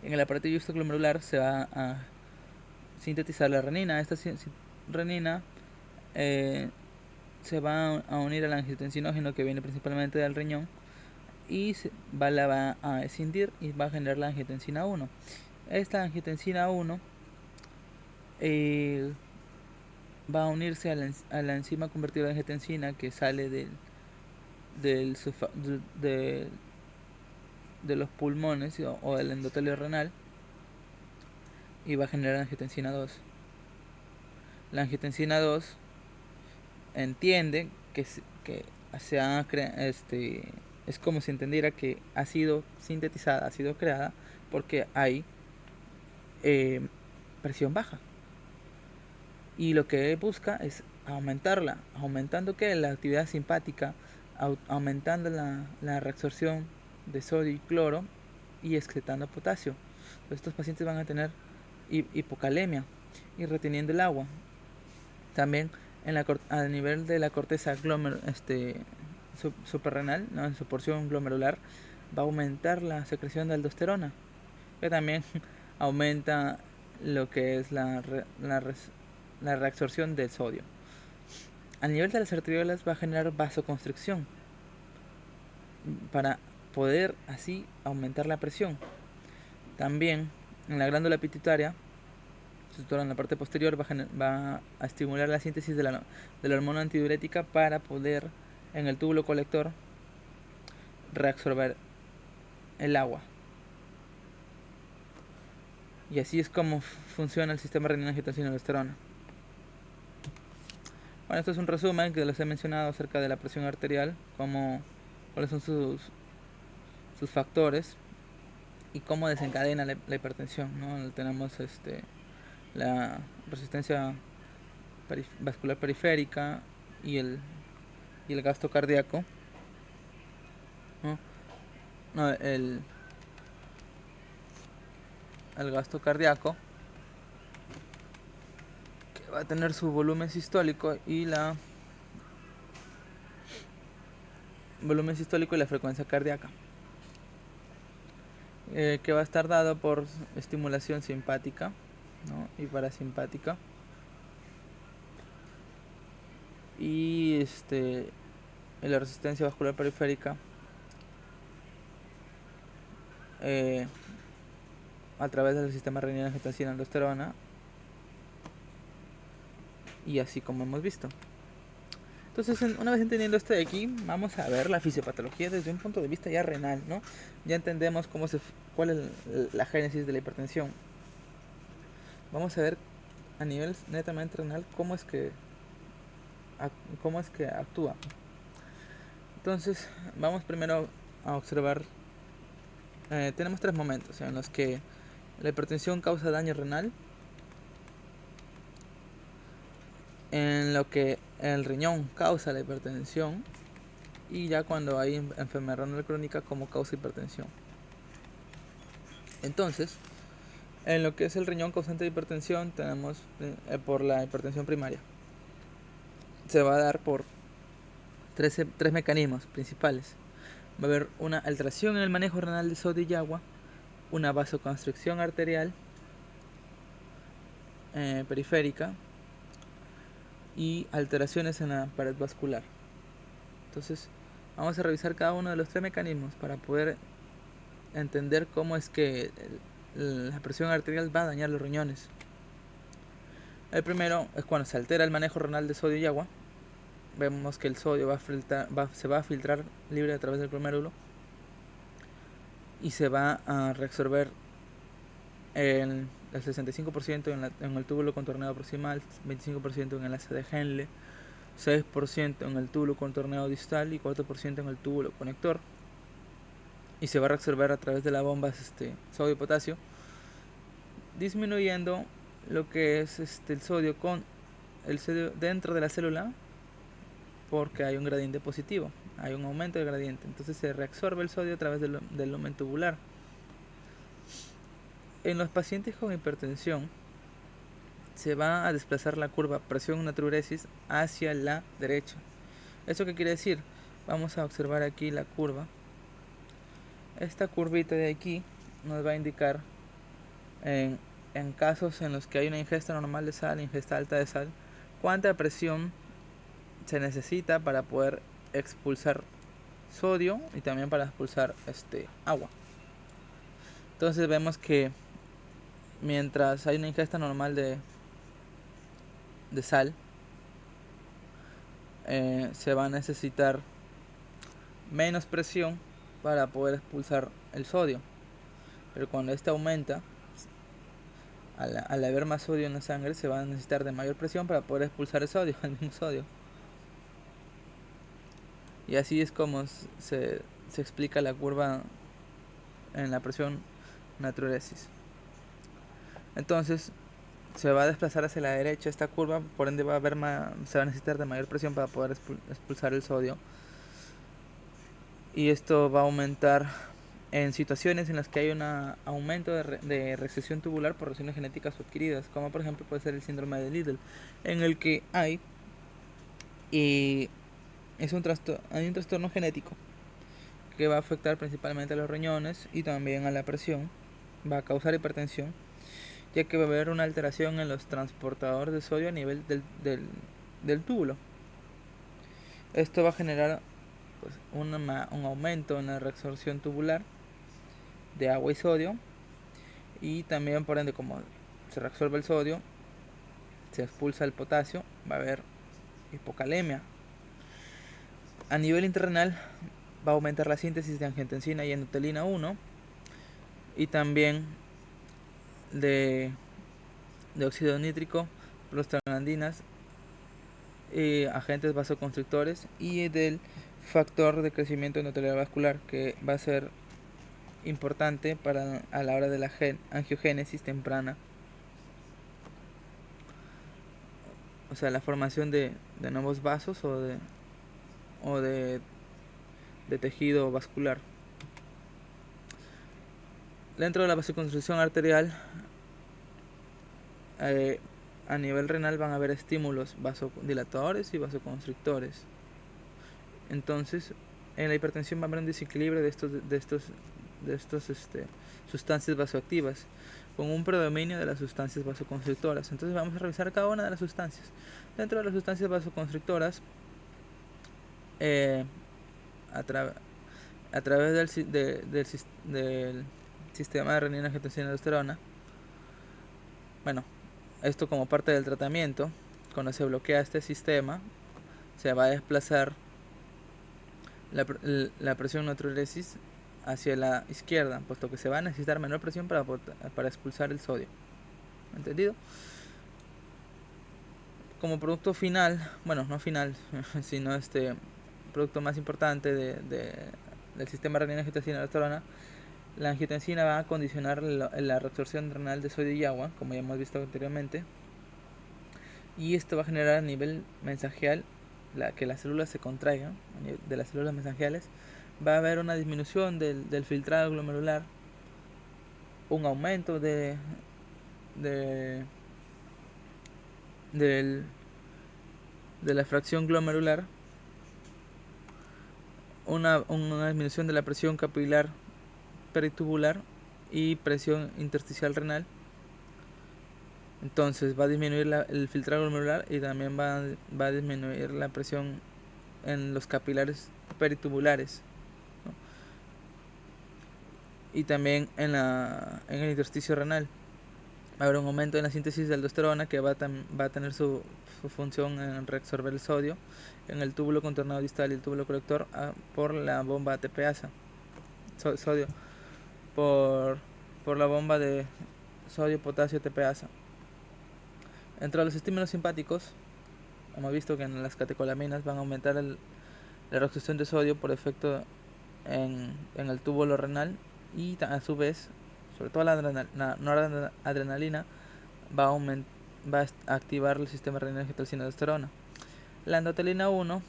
En el aparato juxtaglomerular se va a sintetizar la renina. Esta renina se va a unir al angiotensinógeno que viene principalmente del riñón y la va a escindir y va a generar la angiotensina 1. Esta angiotensina 1 va a unirse a la enzima convertidora de angiotensina que sale de los pulmones o del endotelio renal y va a generar angiotensina 2. La angiotensina 2 entiende que es como si entendiera que ha sido sintetizada, ha sido creada porque hay presión baja. Y lo que busca es aumentarla, aumentando que la actividad simpática, aumentando la reabsorción de sodio y cloro y excretando potasio. Estos pacientes van a tener hipocalemia y reteniendo el agua. También a nivel de la corteza suprarrenal, ¿no? En su porción glomerular, va a aumentar la secreción de aldosterona, que también aumenta lo que es la reabsorción del sodio. A nivel de las arteriolas va a generar vasoconstricción para poder así aumentar la presión. También en la glándula pituitaria, en la parte posterior, va a estimular la síntesis de la hormona antidiurética para poder en el túbulo colector reabsorber el agua. Y así es como funciona el sistema renina-angiotensina-aldosterona. Bueno, esto es un resumen que les he mencionado acerca de la presión arterial, cuáles son sus factores y cómo desencadena la hipertensión, ¿no? Tenemos la resistencia vascular periférica y el gasto cardíaco, ¿no? No, el gasto cardíaco que va a tener su volumen sistólico y la frecuencia cardíaca, que va a estar dado por estimulación simpática, ¿no? Y parasimpática, y la resistencia vascular periférica a través del sistema renina-angiotensina-aldosterona, y así como hemos visto. Entonces, una vez entendiendo esto de aquí, vamos a ver la fisiopatología desde un punto de vista ya renal, ¿no? Ya entendemos cuál es la génesis de la hipertensión. Vamos a ver a nivel netamente renal cómo es que actúa. Entonces, vamos primero a observar. Tenemos 3 momentos en los que la hipertensión causa daño renal, en lo que el riñón causa la hipertensión, y ya cuando hay enfermedad renal crónica como causa hipertensión. Entonces, en lo que es el riñón causante de hipertensión, tenemos por la hipertensión primaria. Se va a dar por tres mecanismos principales. Va a haber una alteración en el manejo renal de sodio y agua, una vasoconstricción arterial periférica y alteraciones en la pared vascular. Entonces, Vamos a revisar cada uno de los 3 mecanismos para poder entender cómo es que la presión arterial va a dañar los riñones. El primero es cuando se altera el manejo renal de sodio y agua. Vemos que el sodio se va a filtrar libre a través del glomérulo y se va a reabsorber el 65% en el túbulo contorneado proximal, 25% en el asa de Henle, 6% en el túbulo contorneado distal y 4% en el túbulo conector, y se va a reabsorber a través de las bombas sodio y potasio, disminuyendo lo que es el sodio dentro de la célula, porque hay un gradiente positivo, hay un aumento del gradiente, entonces se reabsorbe el sodio a través del lumen tubular. En los pacientes con hipertensión se va a desplazar la curva presión-natriuresis hacia la derecha. ¿Eso qué quiere decir? Vamos a observar aquí la curva. Esta curvita de aquí nos va a indicar en casos en los que hay una ingesta normal de sal, ingesta alta de sal, cuánta presión se necesita para poder expulsar sodio y también para expulsar agua. Entonces vemos que mientras hay una ingesta normal de sal, se va a necesitar menos presión para poder expulsar el sodio, pero cuando aumenta, al haber más sodio en la sangre, se va a necesitar de mayor presión para poder expulsar el mismo sodio. Y así es como se explica la curva en la presión natriuresis. Entonces se va a desplazar hacia la derecha esta curva, por ende se va a necesitar de mayor presión para poder expulsar el sodio. Y esto va a aumentar en situaciones en las que hay un aumento de recesión tubular por razones genéticas o adquiridas, como por ejemplo puede ser el síndrome de Liddle, en el que hay un trastorno genético que va a afectar principalmente a los riñones y también a la presión, va a causar hipertensión, ya que va a haber una alteración en los transportadores de sodio a nivel del túbulo. Esto va a generar pues, un aumento en la reabsorción tubular de agua y sodio, y también por ende, como se reabsorbe el sodio, se expulsa el potasio, va a haber hipocalemia. A nivel interrenal va a aumentar la síntesis de angiotensina y endotelina 1 y también de óxido nítrico, prostaglandinas, agentes vasoconstrictores y del factor de crecimiento endotelial vascular, que va a ser importante a la hora de la angiogénesis temprana, o sea, la formación de nuevos vasos o de tejido vascular. Dentro de la vasoconstricción arterial, a nivel renal van a haber estímulos vasodilatadores y vasoconstrictores. Entonces, en la hipertensión va a haber un desequilibrio de estos sustancias vasoactivas, con un predominio de las sustancias vasoconstrictoras. Entonces vamos a revisar cada una de las sustancias. Dentro de las sustancias vasoconstrictoras, a través del sistema de renina, angiotensina y aldosterona, bueno, esto como parte del tratamiento, cuando se bloquea este sistema, se va a desplazar la presión natriuresis hacia la izquierda, puesto que se va a necesitar menor presión para expulsar el sodio. ¿Entendido? Como producto final, bueno, no final, sino producto más importante del sistema renina, angiotensina y aldosterona, la angiotensina va a condicionar la reabsorción renal de sodio y agua, como ya hemos visto anteriormente, y esto va a generar a nivel mesangial que las células se contraigan. De las células mesangiales va a haber una disminución del filtrado glomerular, un aumento de la fracción glomerular, una disminución de la presión capilar peritubular y presión intersticial renal. Entonces va a disminuir el filtrado glomerular y también va a disminuir la presión en los capilares peritubulares, ¿no? Y también en el intersticio renal va a haber un aumento en la síntesis de aldosterona que va a tener su función en reabsorber el sodio en el túbulo contornado distal y el túbulo colector por la bomba ATPasa, sodio, por la bomba de sodio-potasio ATPasa. Entre los estímulos simpáticos, hemos visto que en las catecolaminas van a aumentar la reabsorción de sodio por efecto en el túbulo renal, y a su vez, sobre todo la noradrenalina va a activar el sistema renal angiotensina aldosterona. La endotelina 1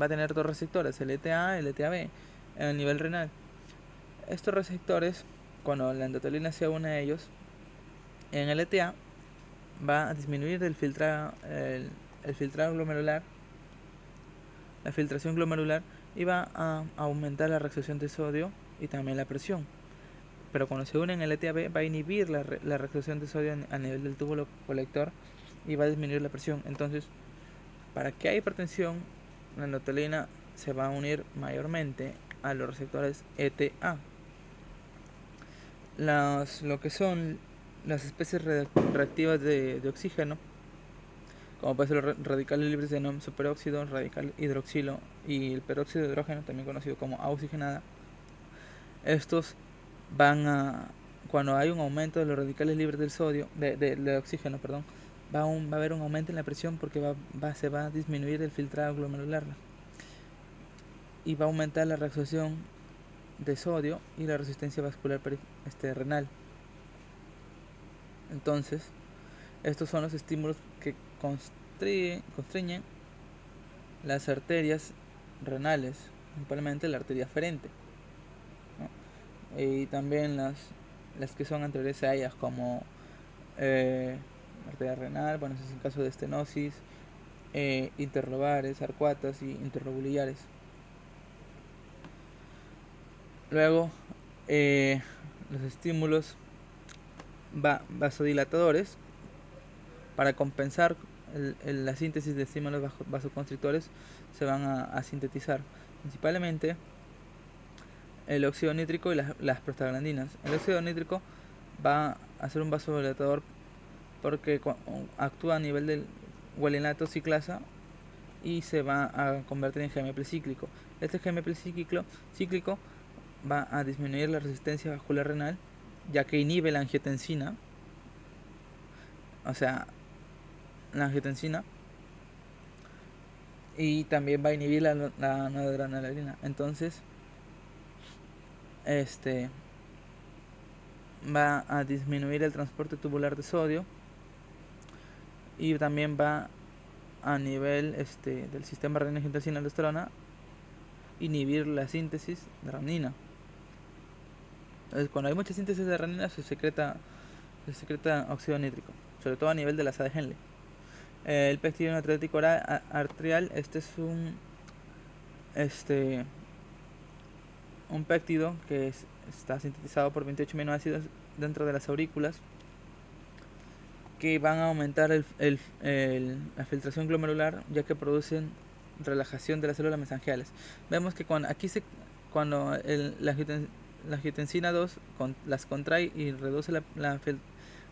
va a tener dos receptores, el ETA y el ETA-B, en el nivel renal. Estos receptores, cuando la endotelina se une a ellos, en el ETA va a disminuir el filtrado glomerular, la filtración glomerular, y va a aumentar la reabsorción de sodio y también la presión. Pero cuando se une en el ETA-B va a inhibir la reabsorción de sodio a nivel del túbulo colector y va a disminuir la presión. Entonces, para que haya hipertensión, la endotelina se va a unir mayormente a los receptores ETA. Lo que son las especies reactivas de oxígeno, como pueden ser los radicales libres de NOM superóxido, radical hidroxilo y el peróxido de hidrógeno, también conocido como agua oxigenada. Estos cuando hay un aumento de los radicales libres del sodio, de oxígeno, perdón, va a haber un aumento en la presión porque se va a disminuir el filtrado glomerular y va a aumentar la reabsorción de sodio y la resistencia vascular renal. Entonces, estos son los estímulos que constriñen las arterias renales, principalmente la arteria aferente, ¿no? Y también las que son anteriores a ellas, como arteria renal, bueno, ese es el caso de estenosis, interlobares, arcuatas y interlobulillares. Luego, los estímulos vasodilatadores, para compensar la síntesis de estímulos vasoconstrictores, se van a sintetizar principalmente el óxido nítrico y las prostaglandinas. El óxido nítrico va a ser un vasodilatador porque actúa a nivel del guanilinato ciclasa y se va a convertir en GMP cíclico. Este GMP cíclico va a disminuir la resistencia vascular renal, ya que inhibe la angiotensina, y también va a inhibir la noradrenalina. Entonces, va a disminuir el transporte tubular de sodio y también va a nivel del sistema renina angiotensina aldosterona inhibir la síntesis de renina. Entonces, cuando hay mucha síntesis de renina se secreta óxido nítrico, sobre todo a nivel de la asa de Henle. El péptido natriúrico arterial, es un péptido que está sintetizado por 28 aminoácidos dentro de las aurículas, que van a aumentar la filtración glomerular, ya que producen relajación de las células mesangiales. Vemos que cuando la angiotensina 2 las contrae y reduce la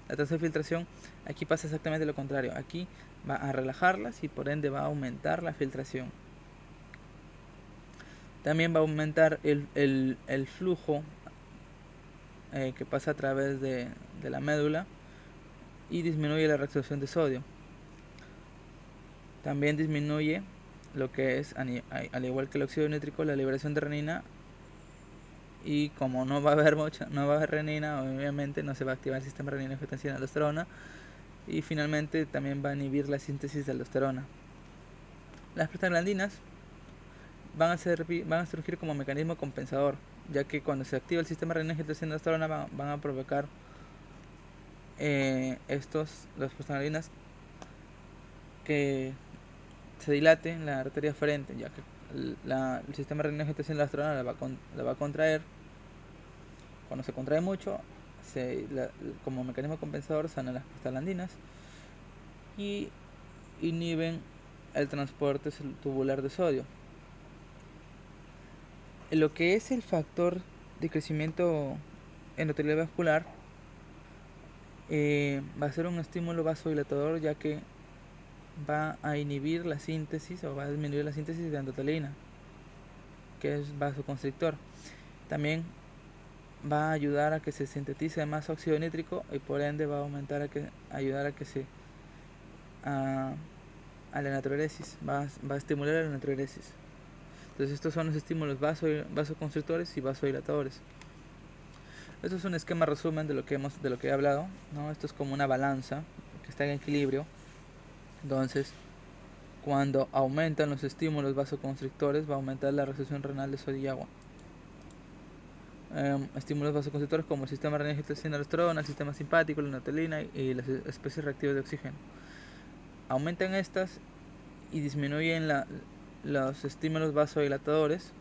tasa de filtración, aquí pasa exactamente lo contrario. Aquí va a relajarlas y por ende va a aumentar la filtración. También va a aumentar el flujo que pasa a través de la médula y disminuye la reabsorción de sodio. También disminuye lo que es, al igual que el óxido nítrico, la liberación de renina, y como no va a haber renina, obviamente no se va a activar el sistema renina angiotensina aldosterona, y finalmente también va a inhibir la síntesis de aldosterona. Las prostaglandinas van a surgir como mecanismo compensador, ya que cuando se activa el sistema renina angiotensina aldosterona van a provocar las prostaglandinas que se dilate en la arteria aferente, ya que el sistema renina angiotensina aldosterona la va a contraer. Cuando se contrae mucho, como mecanismo compensador salen las prostaglandinas y inhiben el transporte tubular de sodio. lo que es el factor de crecimiento endotelial vascular va a ser un estímulo vasodilatador, ya que va a inhibir la síntesis o va a disminuir la síntesis de endotelina, que es vasoconstrictor. También va a ayudar a que se sintetice más óxido nítrico y por ende va a ayudar a que se a la natriuresis, va a estimular a la natriuresis. Entonces estos son los estímulos vasoconstrictores y vasodilatadores. Esto es un esquema resumen de lo que he hablado, ¿no? Esto es como una balanza que está en equilibrio. Entonces, cuando aumentan los estímulos vasoconstrictores, va a aumentar la recepción renal de sodio y agua. Estímulos vasoconstrictores como el sistema renal angiotensina aldosterona, el sistema simpático, la notelina y las especies reactivas de oxígeno. Aumentan estas y disminuyen los estímulos vasodilatadores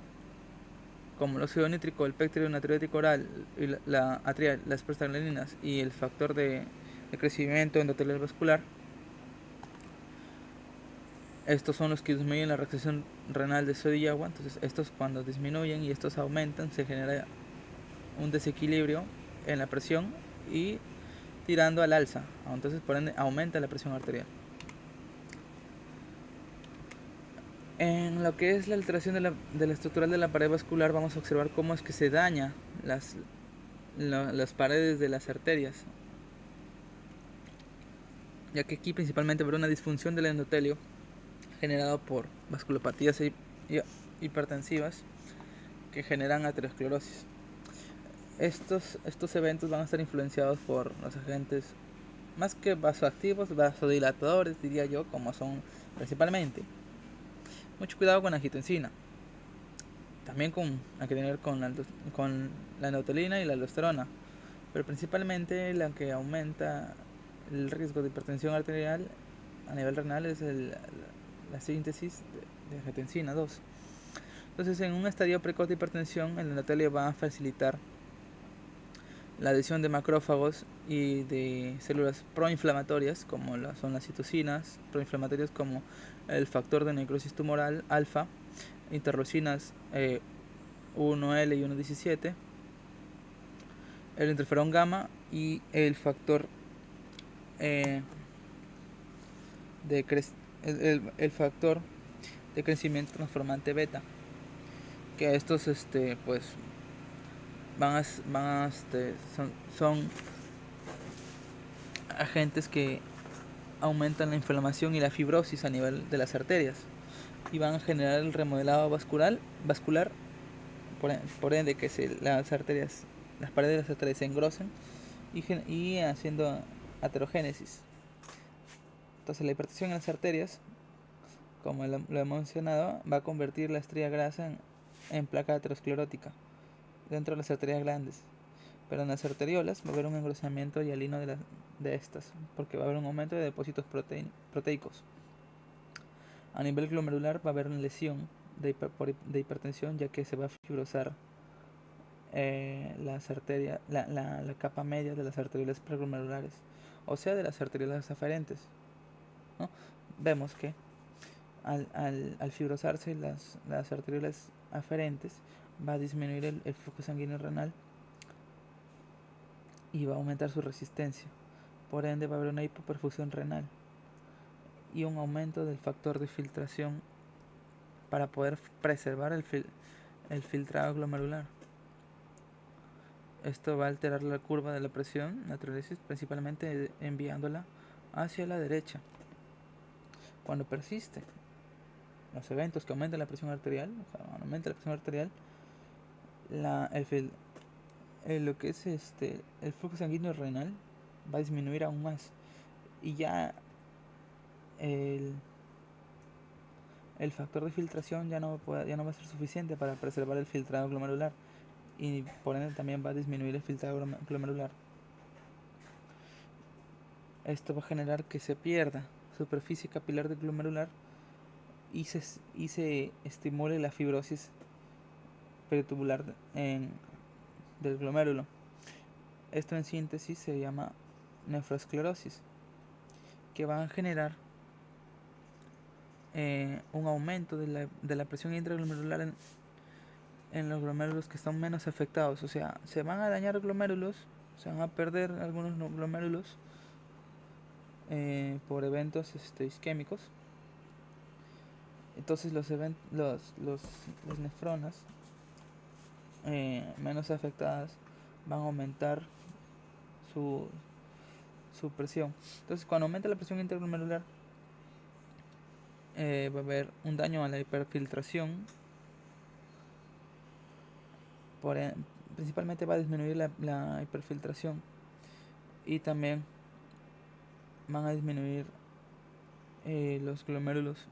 como el óxido nítrico, el péptido natriurético oral, y la atrial, las prostaglandinas y el factor de crecimiento endotelial vascular. Estos son los que disminuyen la recepción renal de sodio y agua. Entonces estos, cuando disminuyen y estos aumentan, se genera un desequilibrio en la presión y tirando al alza. Entonces por ende aumenta la presión arterial. En lo que es la alteración de la estructural de la pared vascular, vamos a observar cómo es que se daña las paredes de las arterias, ya que aquí principalmente habrá una disfunción del endotelio generado por vasculopatías hipertensivas que generan aterosclerosis. Estos eventos van a estar influenciados por los agentes más que vasoactivos, vasodilatadores, diría yo, como son principalmente. Mucho cuidado con la angiotensina. También hay que tener con la endotelina y la aldosterona, pero principalmente la que aumenta el riesgo de hipertensión arterial a nivel renal es la síntesis de angiotensina 2. Entonces, en un estadio precoz de hipertensión, el endotelio va a facilitar la adhesión de macrófagos y de células proinflamatorias, como son las citocinas proinflamatorias, como el factor de necrosis tumoral alfa, interleucinas 1L y 1,17, el interferón gamma y el factor el factor de crecimiento transformante beta, que estos pues son agentes que aumentan la inflamación y la fibrosis a nivel de las arterias y van a generar el remodelado vascular por ende que las paredes de las arterias se engrosen y haciendo aterogénesis. Entonces la hipertensión en las arterias, como lo he mencionado, va a convertir la estrella grasa en placa aterosclerótica dentro de las arterias grandes, pero en las arteriolas va a haber un engrosamiento hialino de estas, porque va a haber un aumento de depósitos proteicos. A nivel glomerular va a haber una lesión de hipertensión, ya que se va a fibrosar las arterias, la capa media de las arteriolas preglomerulares, o sea, de las arteriolas aferentes, ¿no? Vemos que al fibrosarse las arteriolas aferentes, va a disminuir el flujo sanguíneo renal y va a aumentar su resistencia. Por ende va a haber una hipoperfusión renal y un aumento del factor de filtración para poder preservar el filtrado glomerular. Esto va a alterar la curva de la presión natriuresis, principalmente enviándola hacia la derecha. Cuando persiste los eventos que aumentan la presión arterial, lo que es el flujo sanguíneo renal va a disminuir aún más y ya el factor de filtración ya no va a ser suficiente para preservar el filtrado glomerular y por ende también va a disminuir el filtrado glomerular. Esto va a generar que se pierda superficie capilar del glomerular y se estimule la fibrosis peritubular del glomérulo. Esto en síntesis se llama nefroesclerosis, que va a generar un aumento de la presión intraglomerular en los glomérulos que están menos afectados. O sea, se van a dañar glomérulos, se van a perder algunos glomérulos por eventos isquémicos. Entonces las nefronas menos afectadas van a aumentar su, su presión. Entonces cuando aumenta la presión interglomerular va a haber un daño a la hiperfiltración. Principalmente va a disminuir la hiperfiltración, y también van a disminuir los glomérulos.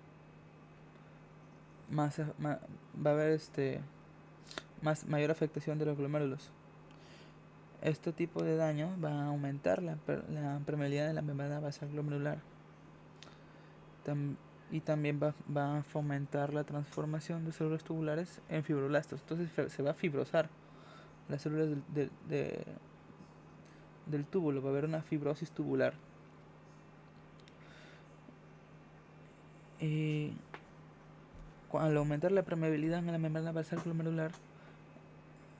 Va a haber mayor afectación de los glomérulos. Este tipo de daño va a aumentar la permeabilidad de la membrana basal glomerular. Y también va a fomentar la transformación de células tubulares en fibroblastos. Entonces se va a fibrosar las células del túbulo, va a haber una fibrosis tubular. Al aumentar la permeabilidad en la membrana basal glomerular,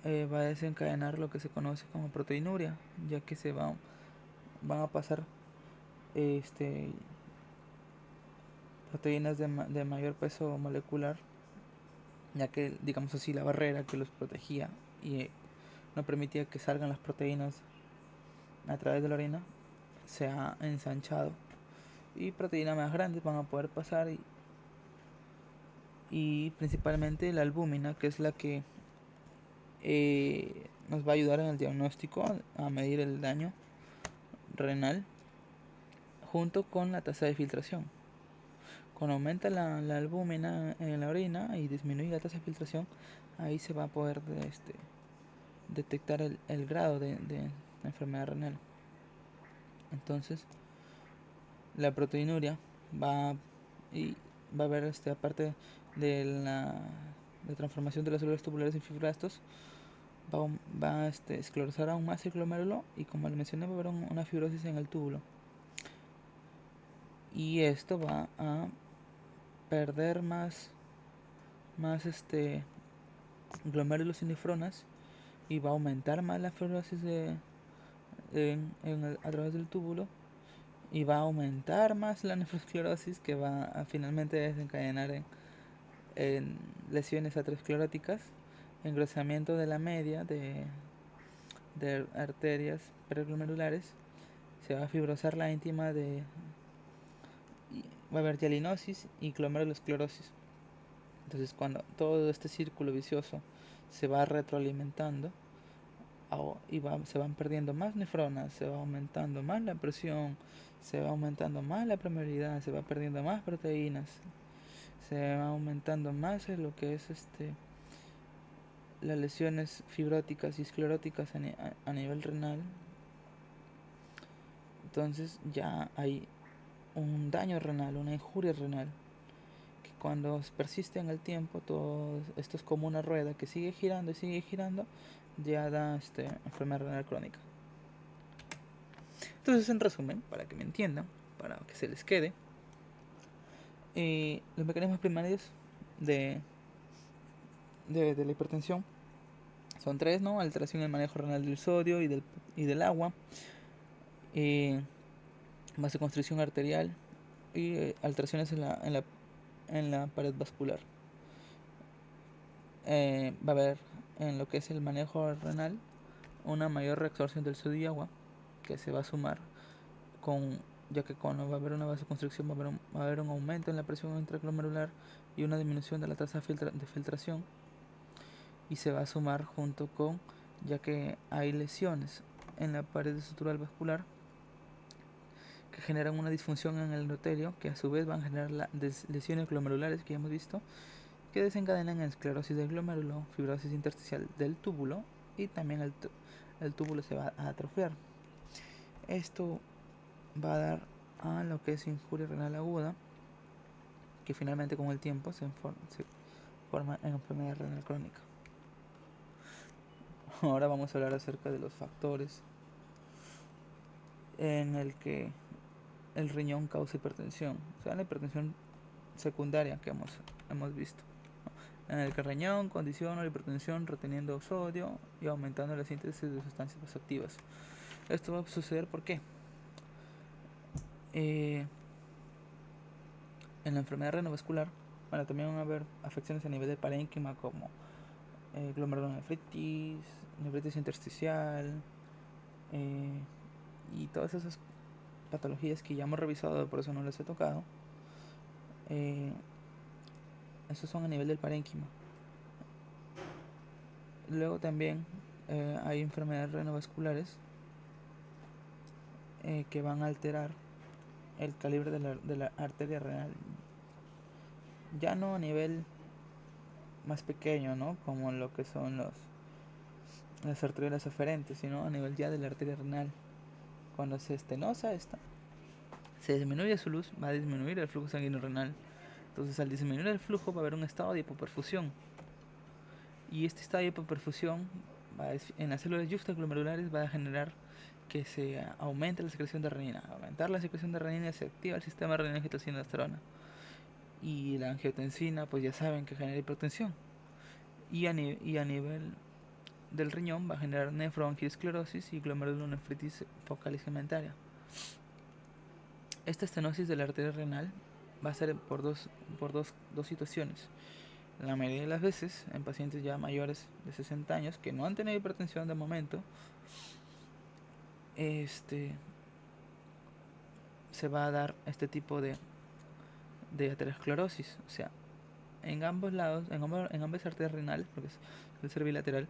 va a desencadenar lo que se conoce como proteinuria, ya que van a pasar proteínas de mayor peso molecular, ya que, digamos así, la barrera que los protegía y no permitía que salgan las proteínas a través de la orina se ha ensanchado, y proteínas más grandes van a poder pasar, y principalmente la albúmina, que es la que nos va a ayudar en el diagnóstico a medir el daño renal, junto con la tasa de filtración. Cuando aumenta la albúmina en la orina y disminuye la tasa de filtración, ahí se va a poder detectar el grado de la enfermedad renal. Entonces, la proteinuria va a haber, aparte de la transformación de las células tubulares en fibroblastos, va a esclerosar aún más el glomérulo, y como le mencioné, va a haber una fibrosis en el túbulo. Y esto va a perder más glomérulos y nefronas, y va a aumentar más la fibrosis a través del túbulo, y va a aumentar más la nefrosclerosis, que va a finalmente desencadenar en lesiones ateroscleróticas, engrosamiento de la media de arterias periglomerulares, se va a fibrosar la íntima va a haber hialinosis y glomerulosclerosis. Entonces, cuando todo este círculo vicioso se va retroalimentando, se van perdiendo más nefronas, se va aumentando más la presión, se va aumentando más la permeabilidad, se va perdiendo más proteínas, se va aumentando más lo que es las lesiones fibróticas y escleróticas a nivel renal. Entonces ya hay un daño renal, una injuria renal, que cuando persiste en el tiempo, todo esto es como una rueda que sigue girando y sigue girando, ya da enfermedad renal crónica. Entonces, en resumen, para que me entiendan, para que se les quede, los mecanismos primarios de la hipertensión son tres, ¿no? Alteración en el manejo renal del sodio y del agua, vasoconstricción arterial, y alteraciones en la pared vascular. Va a haber, en lo que es el manejo renal, una mayor reabsorción del sodio y agua, que se va a sumar ya que cuando va a haber una vasoconstricción va a haber un aumento en la presión intraglomerular y una disminución de la tasa de filtración, y se va a sumar junto con, ya que hay lesiones en la pared estructural vascular que generan una disfunción en el endotelio, que a su vez van a generar lesiones glomerulares que ya hemos visto, que desencadenan en esclerosis del glomérulo, fibrosis intersticial del túbulo, y también el túbulo se va a atrofiar. Esto va a dar a lo que es injuria renal aguda, que finalmente con el tiempo se forma en enfermedad renal crónica. Ahora vamos a hablar acerca de los factores en el que el riñón causa hipertensión, o sea, la hipertensión secundaria que hemos visto. en el que el riñón condiciona la hipertensión reteniendo sodio y aumentando la síntesis de sustancias vasoactivas. Esto va a suceder ¿por qué? En la enfermedad renovascular, bueno, también van a haber afecciones a nivel del parénquima como glomerulonefritis, nefritis intersticial y todas esas patologías que ya hemos revisado, por eso no les he tocado. Esos son a nivel del parénquima. Luego también hay enfermedades renovasculares que van a alterar el calibre de la arteria renal. Ya no a nivel más pequeño, ¿no? Como lo que son las arterias aferentes, sino a nivel ya de la arteria renal. Cuando se estenosa esta, se disminuye su luz, va a disminuir el flujo sanguíneo renal. Entonces al disminuir el flujo va a haber un estado de hipoperfusión. Y este estado de hipoperfusión en las células juxtaglomerulares va a generar que se aumente la secreción de renina. Al aumentar la secreción de renina se activa el sistema renina-angiotensina-aldosterona. Y la angiotensina, pues ya saben que genera hipertensión. Y a nivel del riñón va a generar nefroangiosclerosis y glomerulonefritis focal y segmentaria. Esta estenosis de la arteria renal va a ser por dos situaciones. La mayoría de las veces en pacientes ya mayores de 60 años que no han tenido hipertensión de momento, se va a dar este tipo de aterosclerosis. O sea, en ambos lados, en ambas arterias renales, porque es el ser bilateral,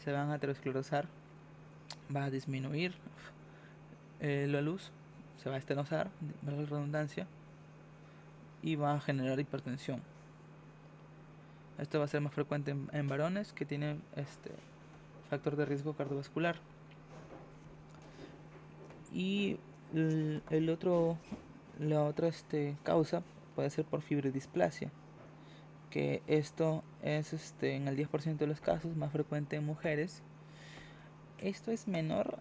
se van a aterosclerosar, va a disminuir la luz, se va a estenosar, valga la redundancia, y va a generar hipertensión. Esto va a ser más frecuente en varones que tienen factor de riesgo cardiovascular. Y la otra causa puede ser por fibrodisplasia, que esto es en el 10% de los casos más frecuente en mujeres. Esto es menor,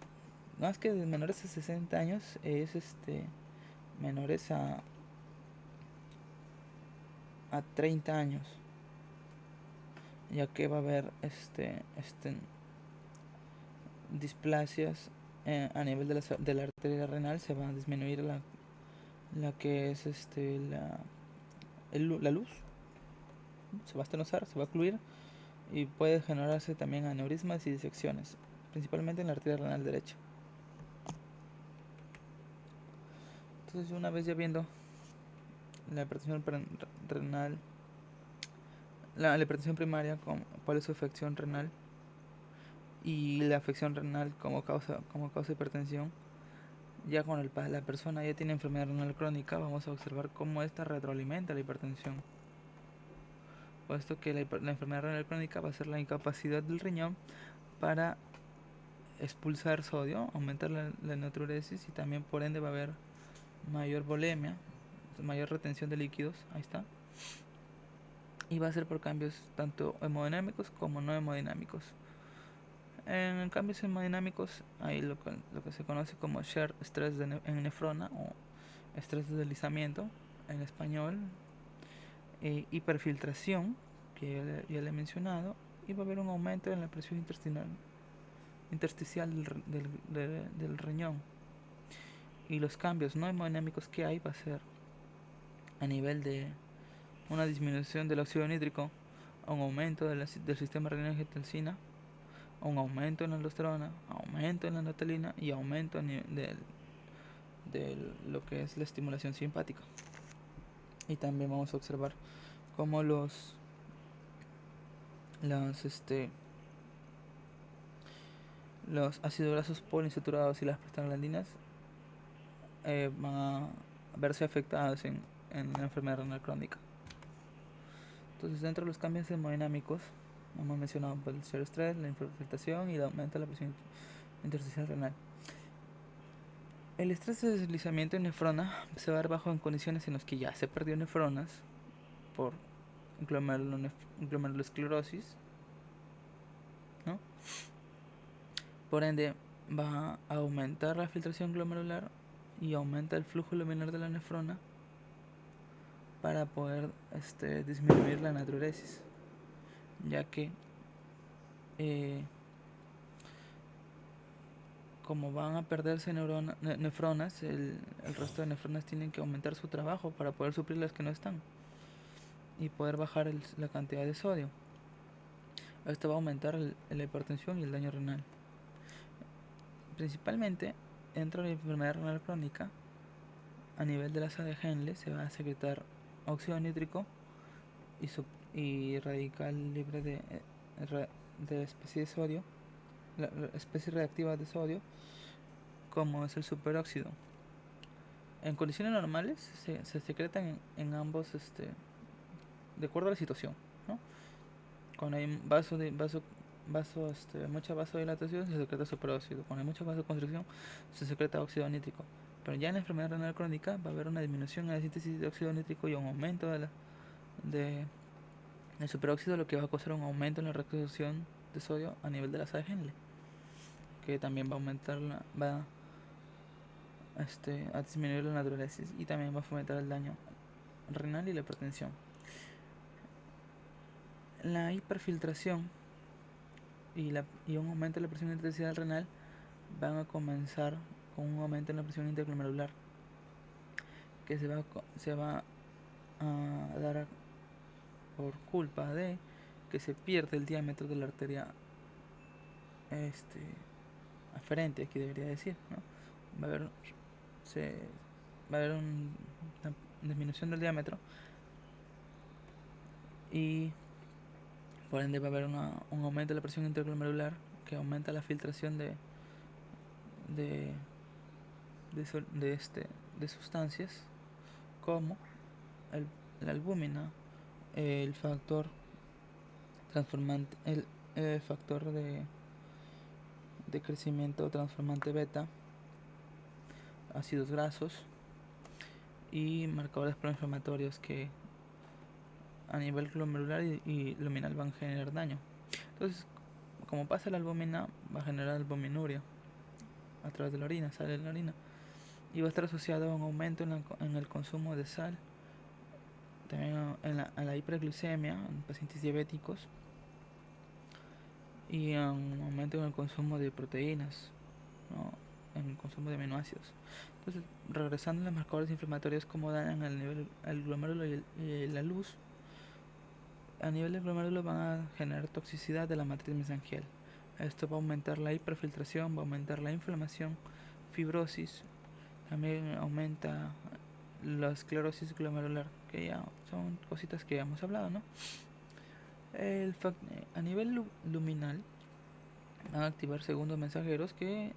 más que de menores a 60 años, es menores a 30 años, ya que va a haber displasias a nivel de la arteria renal. Se va a disminuir la que es la luz, se va a estenosar, se va a ocluir y puede generarse también aneurismas y disecciones, principalmente en la arteria renal derecha. Entonces, una vez ya viendo la hipertensión renal, la hipertensión primaria, cuál es su afección renal y la afección renal como causa de hipertensión, ya cuando la persona ya tiene enfermedad renal crónica, vamos a observar cómo esta retroalimenta la hipertensión, puesto que la enfermedad renal crónica va a ser la incapacidad del riñón para expulsar sodio, aumentar la natriuresis, y también por ende va a haber mayor volemia, mayor retención de líquidos, ahí está, y va a ser por cambios tanto hemodinámicos como no hemodinámicos. En cambios hemodinámicos hay lo que se conoce como shear stress en nefrona o estrés de deslizamiento en español, hiperfiltración, que ya le he mencionado, y va a haber un aumento en la presión intersticial del riñón. Y los cambios no hemodinámicos que hay va a ser a nivel de una disminución del óxido nítrico, un aumento del sistema renina-angiotensina, un aumento en la aldosterona, aumento en la natalina y aumento de lo que es la estimulación simpática. Y también vamos a observar cómo los ácidos grasos poliinsaturados y las prostaglandinas van a verse afectados en la enfermedad renal crónica. Entonces, dentro de los cambios hemodinámicos hemos mencionado el shear stress, la infiltración y el aumento de la presión intersticial renal. El estrés de deslizamiento en nefrona se va a dar bajo en condiciones en las que ya se perdió nefronas por glomerulosclerosis, ¿no? Por ende va a aumentar la filtración glomerular y aumenta el flujo luminar de la nefrona para poder disminuir la natriuresis. ya que como van a perderse nefronas, el resto de nefronas tienen que aumentar su trabajo para poder suplir las que no están y poder bajar la cantidad de sodio. Esto va a aumentar la hipertensión y el daño renal. Principalmente, dentro de la enfermedad renal crónica, a nivel de la sal de Henle se va a secretar óxido nítrico y radical libre de especie de sodio, la especie reactiva de sodio, como es el superóxido. En condiciones normales se secretan en ambos, de acuerdo a la situación, ¿no? Cuando hay mucha vasodilatación se secreta superóxido. Cuando hay mucha vasoconstricción se secreta óxido nítrico. Pero ya en la enfermedad renal crónica va a haber una disminución en la síntesis de óxido nítrico y un aumento del superóxido, lo que va a causar un aumento en la reabsorción de sodio a nivel de la sal de Henle, que también va a aumentar a disminuir la natriuresis y también va a fomentar el daño renal y la hipertensión. La hiperfiltración y un aumento de la presión intersticial renal van a comenzar con un aumento en la presión interglomerular, que se va a dar por culpa de que se pierde el diámetro de la arteria aferente, aquí debería decir, ¿no? Va a haber una disminución del diámetro y por ende va a haber un aumento de la presión interglomerular que aumenta la filtración de sustancias como la albúmina, el factor transformante, el factor de crecimiento transformante beta, ácidos grasos y marcadores proinflamatorios que a nivel glomerular y luminal van a generar daño. Entonces, como pasa la albúmina, va a generar albuminuria a través de la orina, sale de la orina, y va a estar asociado a un aumento en el consumo de sal, también a la hiperglucemia en pacientes diabéticos y a un aumento en el consumo de proteínas, ¿no? En el consumo de aminoácidos. Entonces, regresando a los marcadores inflamatorios, como dañan el glomérulo y la luz, a nivel del glomérulo van a generar toxicidad de la matriz mesangial. Esto va a aumentar la hiperfiltración, va a aumentar la inflamación, fibrosis, también aumenta la esclerosis glomerular, que ya son cositas que ya hemos hablado, ¿no? A nivel luminal van a activar segundos mensajeros que,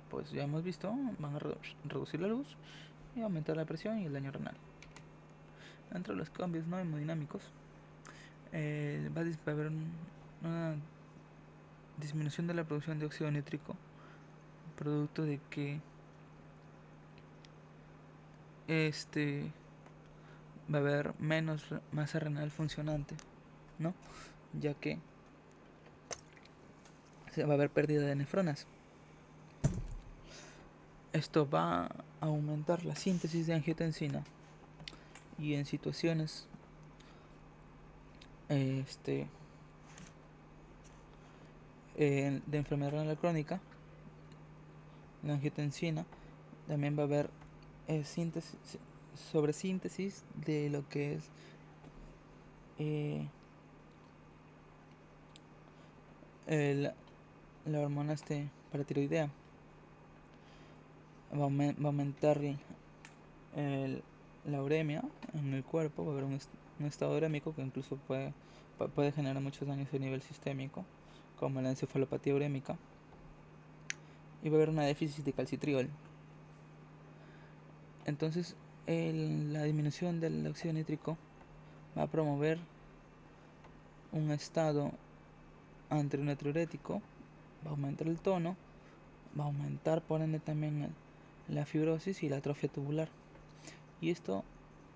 pues ya hemos visto, van a reducir la luz y aumentar la presión y el daño renal. Dentro de los cambios no hemodinámicos, va a haber una disminución de la producción de óxido nítrico, producto de que va a haber menos masa renal funcionante, ¿no? Ya que va a haber pérdida de nefronas. Esto va a aumentar la síntesis de angiotensina y en situaciones de enfermedad renal crónica, la angiotensina también va a haber sobresíntesis de lo que es la hormona paratiroidea. Va a aumentar la uremia en el cuerpo, va a haber un estado urémico que incluso puede generar muchos daños a nivel sistémico, como la encefalopatía urémica, y va a haber una déficit de calcitriol. Entonces, la disminución del óxido nítrico va a promover un estado antinetriurético, va a aumentar el tono, va a aumentar por ende también la fibrosis y la atrofia tubular. Y esto,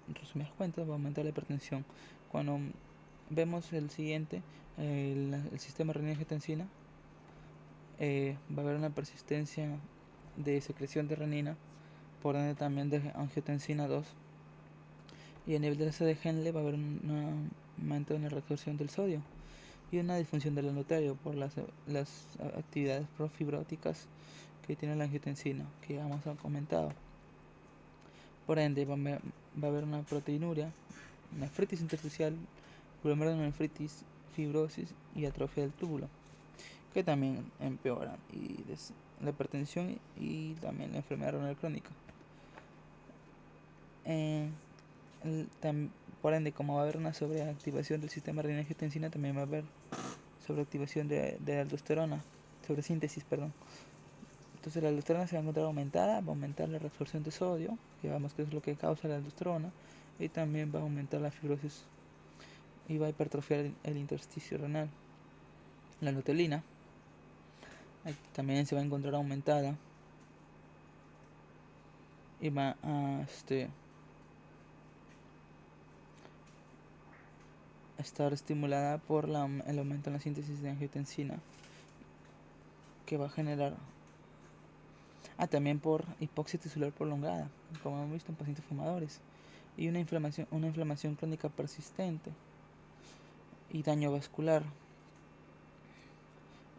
en resumidas cuentas, va a aumentar la hipertensión. Cuando vemos el siguiente, el sistema renina-angiotensina, va a haber una persistencia de secreción de renina, por ende también de angiotensina 2. Y a nivel de la sal de Henle va a haber un aumento en la reabsorción del sodio. y una disfunción del endotelio por las actividades profibróticas que tiene la angiotensina, que ya hemos comentado. Por ende, va a haber una proteinuria, nefritis intersticial, glomerulonefritis, fibrosis y atrofia del túbulo, que también empeoran y la hipertensión y también la enfermedad renal crónica. Por ende, como va a haber una sobreactivación del sistema renina-angiotensina, también va a haber sobreactivación de aldosterona, sobresíntesis, perdón. Entonces la aldosterona se va a encontrar aumentada, va a aumentar la reabsorción de sodio, que vemos que es lo que causa la aldosterona, y también va a aumentar la fibrosis y va a hipertrofiar el intersticio renal. La luteolina también se va a encontrar aumentada y va a estar estimulada por el aumento en la síntesis de angiotensina, que va a generar también por hipoxia tisular prolongada, como hemos visto en pacientes fumadores, y una inflamación crónica persistente y daño vascular.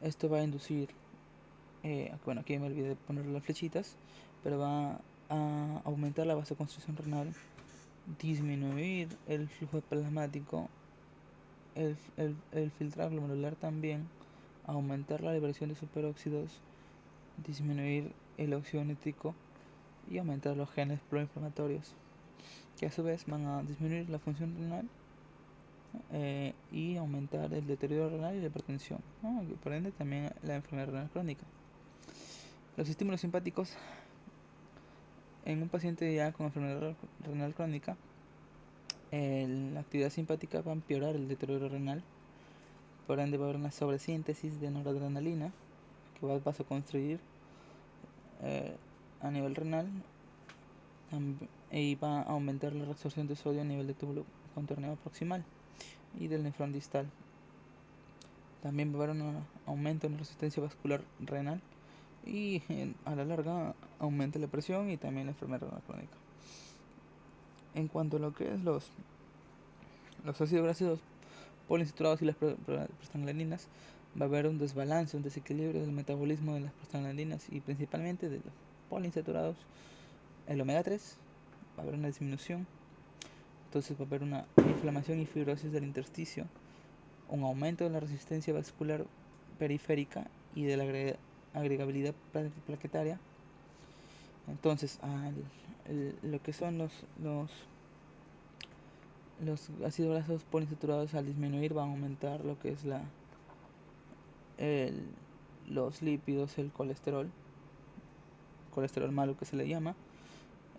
Esto va a inducir, bueno, aquí me olvidé de ponerle las flechitas, pero va a aumentar la vasoconstricción renal, disminuir el flujo plasmático, el filtrado glomerular también, aumentar la liberación de superóxidos, disminuir el óxido nítrico y aumentar los genes proinflamatorios, que a su vez van a disminuir la función renal y aumentar el deterioro renal y la hipertensión, ¿no? Y por ende también la enfermedad renal crónica. Los estímulos simpáticos en un paciente ya con enfermedad renal crónica, la actividad simpática va a empeorar el deterioro renal, por ende va a haber una sobresíntesis de noradrenalina que va a vasoconstruir a nivel renal y va a aumentar la reabsorción de sodio a nivel de túbulo contorneado proximal y del nefrón distal. También va a haber un aumento en la resistencia vascular renal y a la larga aumenta la presión y también la enfermedad renal crónica. En cuanto a lo que es los ácidos grasos poliinsaturados y las prostaglandinas, va a haber un desbalance, un desequilibrio del metabolismo de las prostaglandinas y principalmente de los poliinsaturados. El omega 3 va a haber una disminución, entonces va a haber una inflamación y fibrosis del intersticio, un aumento de la resistencia vascular periférica y de la agregabilidad plaquetaria. Entonces, lo que son los ácidos grasos poliinsaturados, al disminuir va a aumentar lo que es los lípidos, el colesterol malo que se le llama,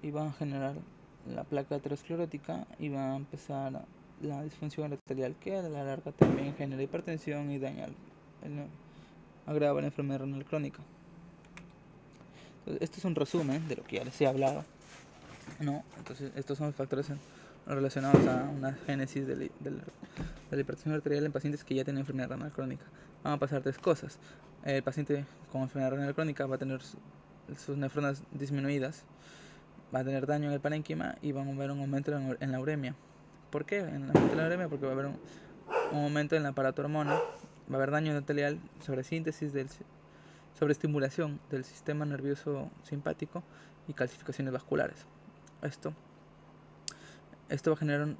y va a generar la placa aterosclerótica y va a empezar la disfunción arterial, que a la larga también genera hipertensión y daña agrava la enfermedad renal crónica. Entonces, esto es un resumen de lo que ya les he hablado, ¿no? Entonces, estos son los factores relacionados a una génesis de la hipertensión arterial en pacientes que ya tienen enfermedad renal crónica. Van a pasar tres cosas. El paciente con enfermedad renal crónica va a tener sus nefronas disminuidas, va a tener daño en el parénquima y va a haber un aumento en la uremia. ¿Por qué? En el aumento de la uremia, porque va a haber un aumento en la paratormona, va a haber daño endotelial, sobreestimulación del sistema nervioso simpático y calcificaciones vasculares. Esto va a generar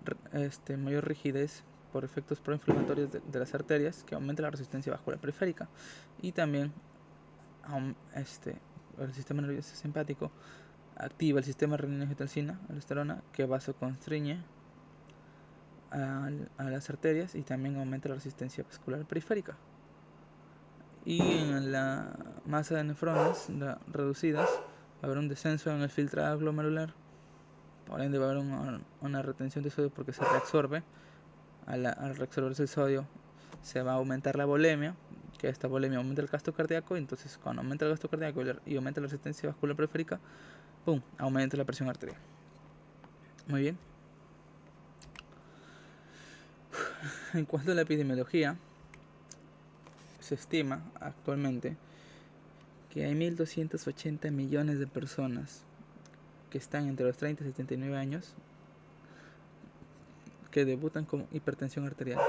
mayor rigidez por efectos proinflamatorios de las arterias, que aumenta la resistencia vascular periférica, y también el sistema nervioso simpático activa el sistema renina-angiotensina, aldosterona, que vasoconstriñe a las arterias y también aumenta la resistencia vascular periférica. Y en la masa de nefronas reducidas va a haber un descenso en el filtrado glomerular, por ende va a haber una retención de sodio porque se reabsorbe. Al reabsorberse el sodio se va a aumentar la volemia, que esta volemia aumenta el gasto cardíaco, y entonces cuando aumenta el gasto cardíaco y aumenta la resistencia vascular periférica, ¡pum!, aumenta la presión arterial. Muy bien. En cuanto a la epidemiología, se estima actualmente que hay 1.280 millones de personas que están entre los 30 y 79 años que debutan con hipertensión arterial.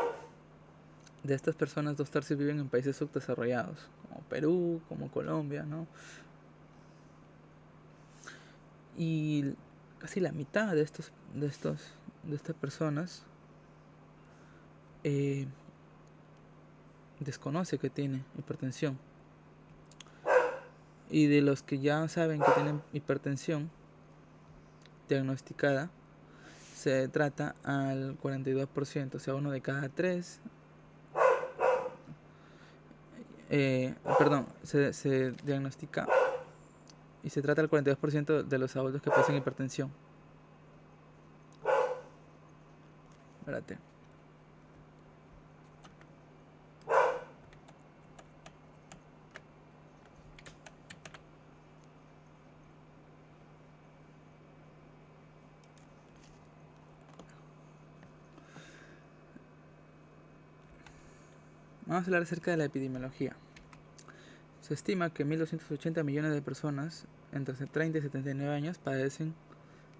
De estas personas, 2/3 viven en países subdesarrollados, como Perú, como Colombia, ¿no? Y casi la mitad de estas personas eh, desconoce que tiene hipertensión. Y de los que ya saben que tienen hipertensión diagnosticada, se trata al 42%, o sea, uno de cada tres. Se diagnostica y se trata al 42% de los adultos que padecen hipertensión. Espérate. Vamos a hablar acerca de la epidemiología. Se estima que 1.280 millones de personas entre 30 y 79 años padecen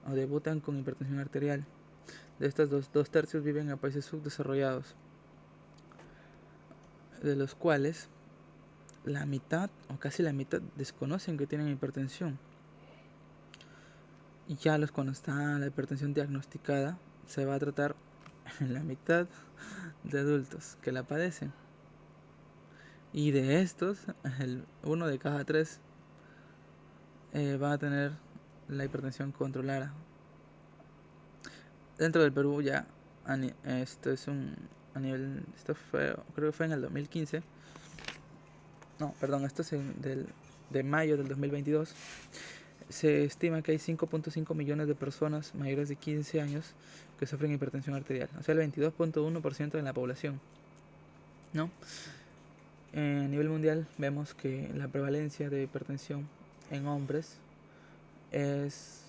o debutan con hipertensión arterial. De estas, 2/3 viven en países subdesarrollados, de los cuales la mitad o casi la mitad desconocen que tienen hipertensión. Y ya cuando está la hipertensión diagnosticada, se va a tratar en la mitad de adultos que la padecen. Y de estos, uno de cada tres va a tener la hipertensión controlada. Dentro del Perú ya, esto fue, creo que fue en el 2015. No, perdón, esto es de mayo del 2022. Se estima que hay 5.5 millones de personas mayores de 15 años que sufren hipertensión arterial, o sea, el 22.1% de la población, ¿no? A nivel mundial vemos que la prevalencia de hipertensión en hombres es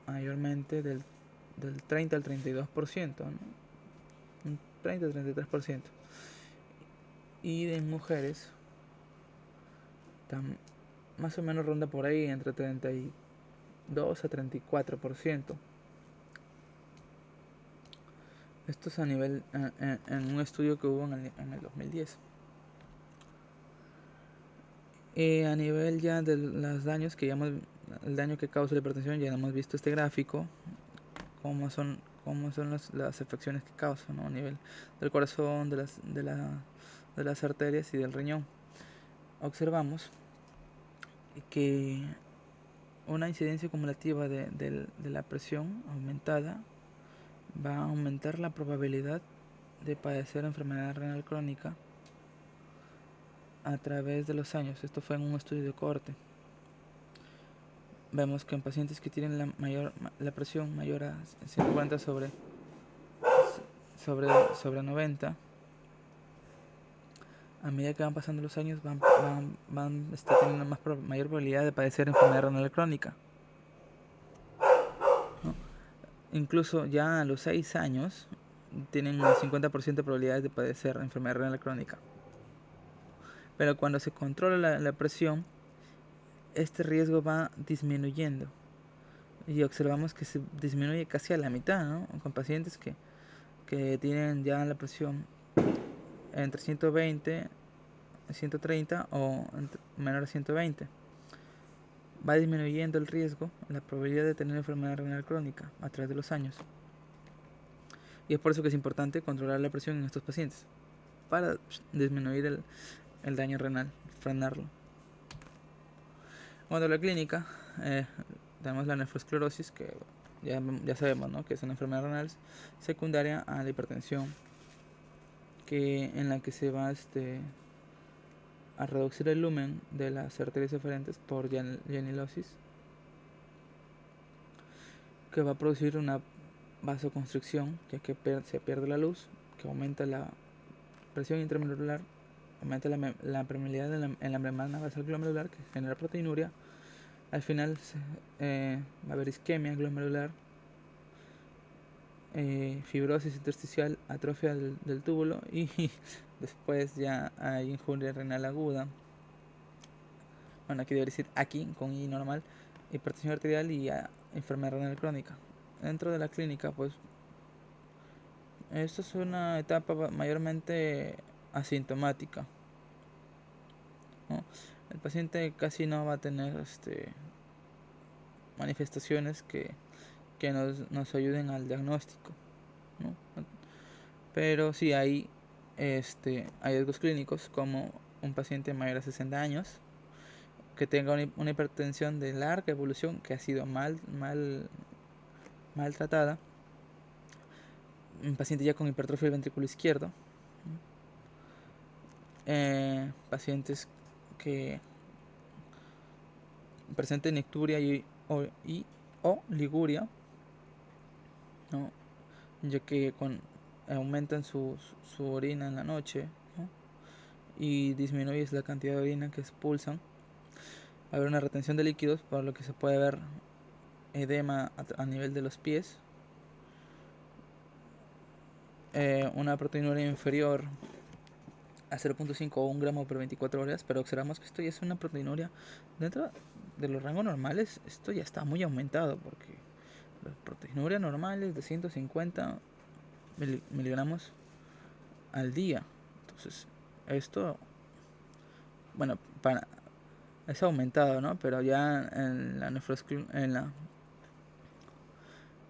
mayormente del 30 al 32%, ¿no? Un 30 al 33%. Y en mujeres más o menos ronda por ahí entre 32 a 34%. Esto es a nivel en un estudio que hubo en el 2010. A nivel ya de los daños el daño que causa la hipertensión, ya hemos visto este gráfico, cómo son las afecciones que causa, ¿no? A nivel del corazón, de las arterias y del riñón. Observamos que una incidencia acumulativa de la presión aumentada va a aumentar la probabilidad de padecer enfermedad renal crónica a través de los años. Esto fue en un estudio de cohorte. Vemos que en pacientes que tienen la presión mayor a 140 sobre 90, a medida que van pasando los años van teniendo mayor probabilidad de padecer enfermedad renal crónica, ¿no? Incluso ya a los 6 años tienen un 50% de probabilidades de padecer enfermedad renal crónica. Pero cuando se controla la presión, este riesgo va disminuyendo. Y observamos que se disminuye casi a la mitad, ¿no? Con pacientes que tienen ya la presión entre 120, 130 o menor a 120. Va disminuyendo el riesgo, la probabilidad de tener enfermedad renal crónica a través de los años. Y es por eso que es importante controlar la presión en estos pacientes, para disminuir el daño renal, frenarlo. Cuando la clínica, tenemos la nefroesclerosis, que ya sabemos, ¿no?, que es una enfermedad renal secundaria a la hipertensión, en la que se va a reducir el lumen de las arterias eferentes por llanulosis, que va a producir una vasoconstricción, ya que se pierde la luz, que aumenta la presión intramedular, aumenta la permeabilidad en la membrana basal glomerular, que genera proteinuria. Al final va a haber isquemia glomerular, fibrosis intersticial, atrofia del túbulo, y después ya hay injuria renal aguda. Bueno, aquí debería decir aquí con I normal, hipertensión arterial y enfermedad renal crónica. Dentro de la clínica, pues Esto es una etapa mayormente asintomática, ¿no? El paciente casi no va a tener manifestaciones que nos ayuden al diagnóstico, ¿no? Pero sí hay hallazgos clínicos como un paciente mayor a 60 años que tenga una hipertensión de larga evolución que ha sido mal tratada, un paciente ya con hipertrofia del ventrículo izquierdo, pacientes que presenten nicturia o liguria, ¿no? Ya que aumentan su orina en la noche, ¿no? Y disminuyes la cantidad de orina que expulsan. Va a haber una retención de líquidos, por lo que se puede ver edema a nivel de los pies, una proteinuria inferior a 0.5 o 1 gramo por 24 horas, pero observamos que esto ya es una proteinuria dentro de los rangos normales. Esto ya está muy aumentado porque las proteinurias normales de 150 miligramos al día. Entonces, esto, bueno, es aumentado, ¿no? Pero ya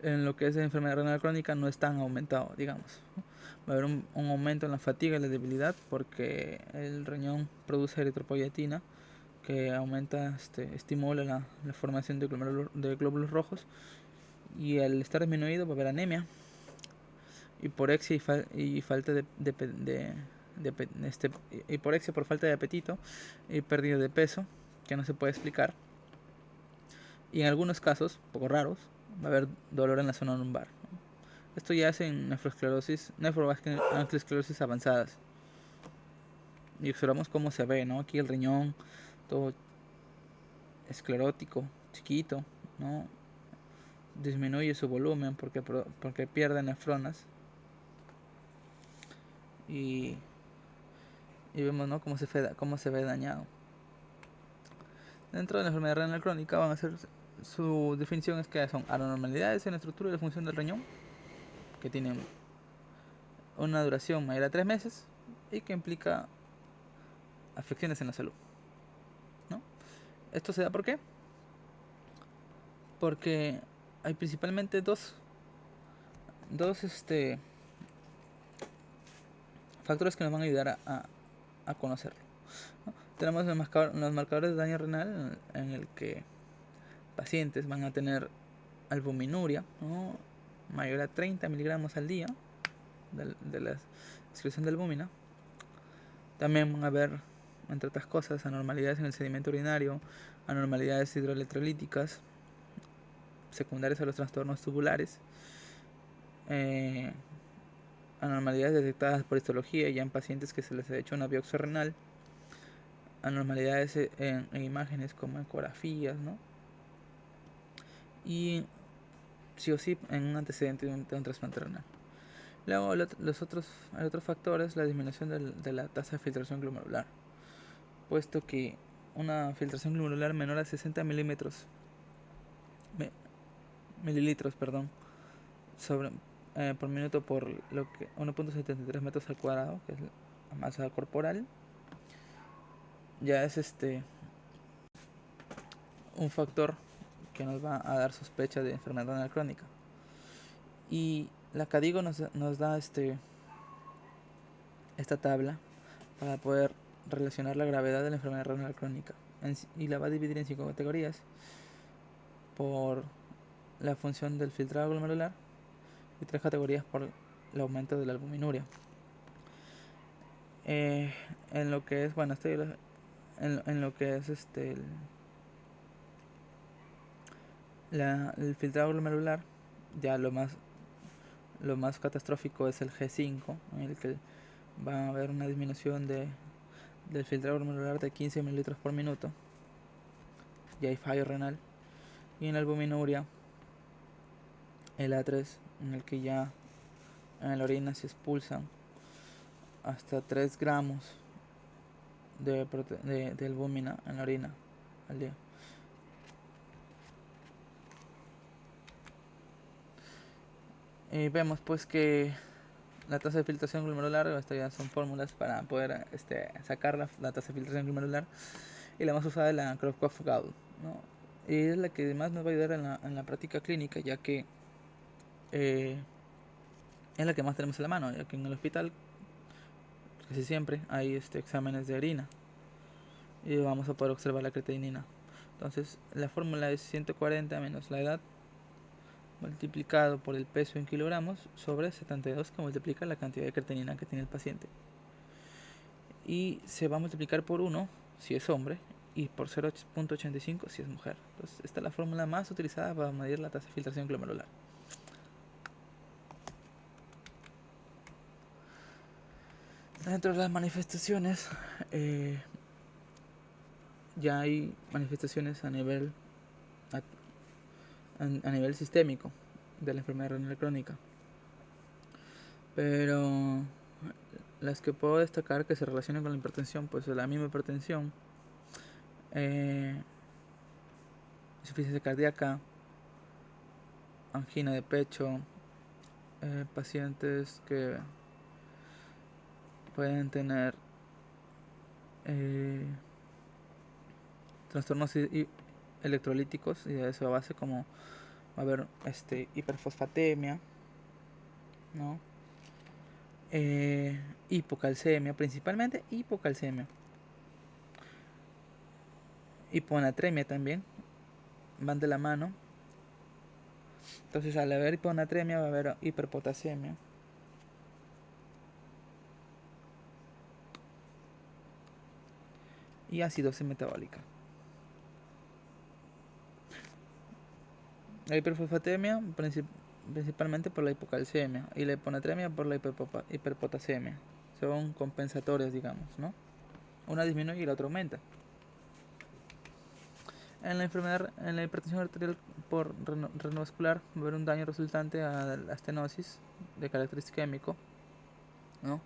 en lo que es la enfermedad renal crónica no es tan aumentado, digamos. Va a haber un aumento en la fatiga y la debilidad porque el riñón produce eritropoyetina que aumenta, estimula la formación de glóbulos rojos, y al estar disminuido va a haber anemia, hiporexia y falta hiporexia por falta de apetito y pérdida de peso que no se puede explicar, y en algunos casos, poco raros, va a haber dolor en la zona lumbar. Esto ya es en nefroesclerosis avanzadas. Y observamos cómo se ve, ¿no? Aquí el riñón todo esclerótico, chiquito, ¿no? Disminuye su volumen porque pierde nefronas. Y vemos, ¿no? Cómo se ve dañado. Dentro de la enfermedad renal crónica van a ser, su definición es que son anormalidades en la estructura y la función del riñón, que tienen una duración mayor a 3 meses y que implica afecciones en la salud, ¿no? ¿Esto se da por qué? Porque hay principalmente dos factores que nos van a ayudar a conocerlo, ¿no? Tenemos los marcadores de daño renal, en el que pacientes van a tener albuminuria, ¿no? Mayor a 30 miligramos al día de la excreción de albúmina. También van a haber, entre otras cosas, anormalidades en el sedimento urinario, anormalidades hidroelectrolíticas secundarias a los trastornos tubulares, anormalidades detectadas por histología ya en pacientes que se les ha hecho una biopsia renal, anormalidades en imágenes como ecografías, ¿no? Y sí o sí en un antecedente de un trasplante renal. Luego hay otros factores, la disminución de la tasa de filtración glomerular, puesto que una filtración glomerular menor a 60 mililitros por minuto por lo que 1.73 metros al cuadrado, que es la masa corporal, ya es un factor que nos va a dar sospecha de enfermedad renal crónica. Y la CADIGO nos da esta tabla para poder relacionar la gravedad de la enfermedad renal crónica, y la va a dividir en 5 categorías por la función del filtrado glomerular y 3 categorías por el aumento de la albuminuria. En lo que es, bueno, en lo que es el filtrado glomerular, ya lo más catastrófico es el G5, en el que va a haber una disminución del filtrado glomerular de 15 mililitros por minuto, y hay fallo renal. Y en la albuminuria, el A3, en el que ya en la orina se expulsan hasta 3 gramos de albúmina en la orina al día. Y vemos pues que la tasa de filtración glomerular. Esto ya son fórmulas para poder sacar la tasa de filtración glomerular. Y la más usada es la Creutzfeldt-Gaul, ¿no? Y es la que más nos va a ayudar en la práctica clínica, ya que es la que más tenemos en la mano, ya que en el hospital casi siempre hay exámenes de orina y vamos a poder observar la creatinina. Entonces la fórmula es 140 menos la edad multiplicado por el peso en kilogramos sobre 72, que multiplica la cantidad de creatinina que tiene el paciente. Y se va a multiplicar por 1 si es hombre y por 0.85 si es mujer. Entonces esta es la fórmula más utilizada para medir la tasa de filtración glomerular. Dentro de las manifestaciones, ya hay manifestaciones a nivel sistémico de la enfermedad renal crónica, pero las que puedo destacar que se relacionan con la hipertensión, pues la misma hipertensión, insuficiencia cardíaca, angina de pecho, pacientes que pueden tener trastornos electrolíticos y de eso base, como va a haber hiperfosfatemia, ¿no? Hipocalcemia, principalmente hipocalcemia, hiponatremia también van de la mano. Entonces al haber hiponatremia va a haber hiperpotasemia. Y acidosis metabólica. La hiperfosfatemia principalmente por la hipocalcemia y la hiponatremia por la hiperpotasemia. Son compensatorios, digamos, ¿no? Una disminuye y la otra aumenta. En la hipertensión arterial por renovascular va a haber un daño resultante a la estenosis de carácter isquémico, ¿no?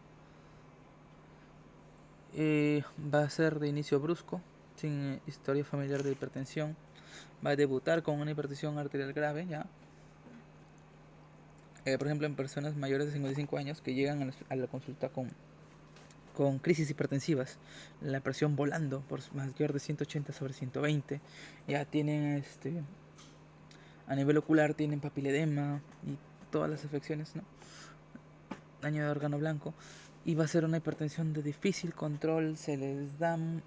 Va a ser de inicio brusco, sin historia familiar de hipertensión. Va a debutar con una hipertensión arterial grave, ya. Por ejemplo, en personas mayores de 55 años que llegan a la consulta con crisis hipertensivas, la presión volando por mayor de 180 sobre 120, ya tienen a nivel ocular tienen papiledema y todas las afecciones, ¿no? Daño de órgano blanco, y va a ser una hipertensión de difícil control. Se les dan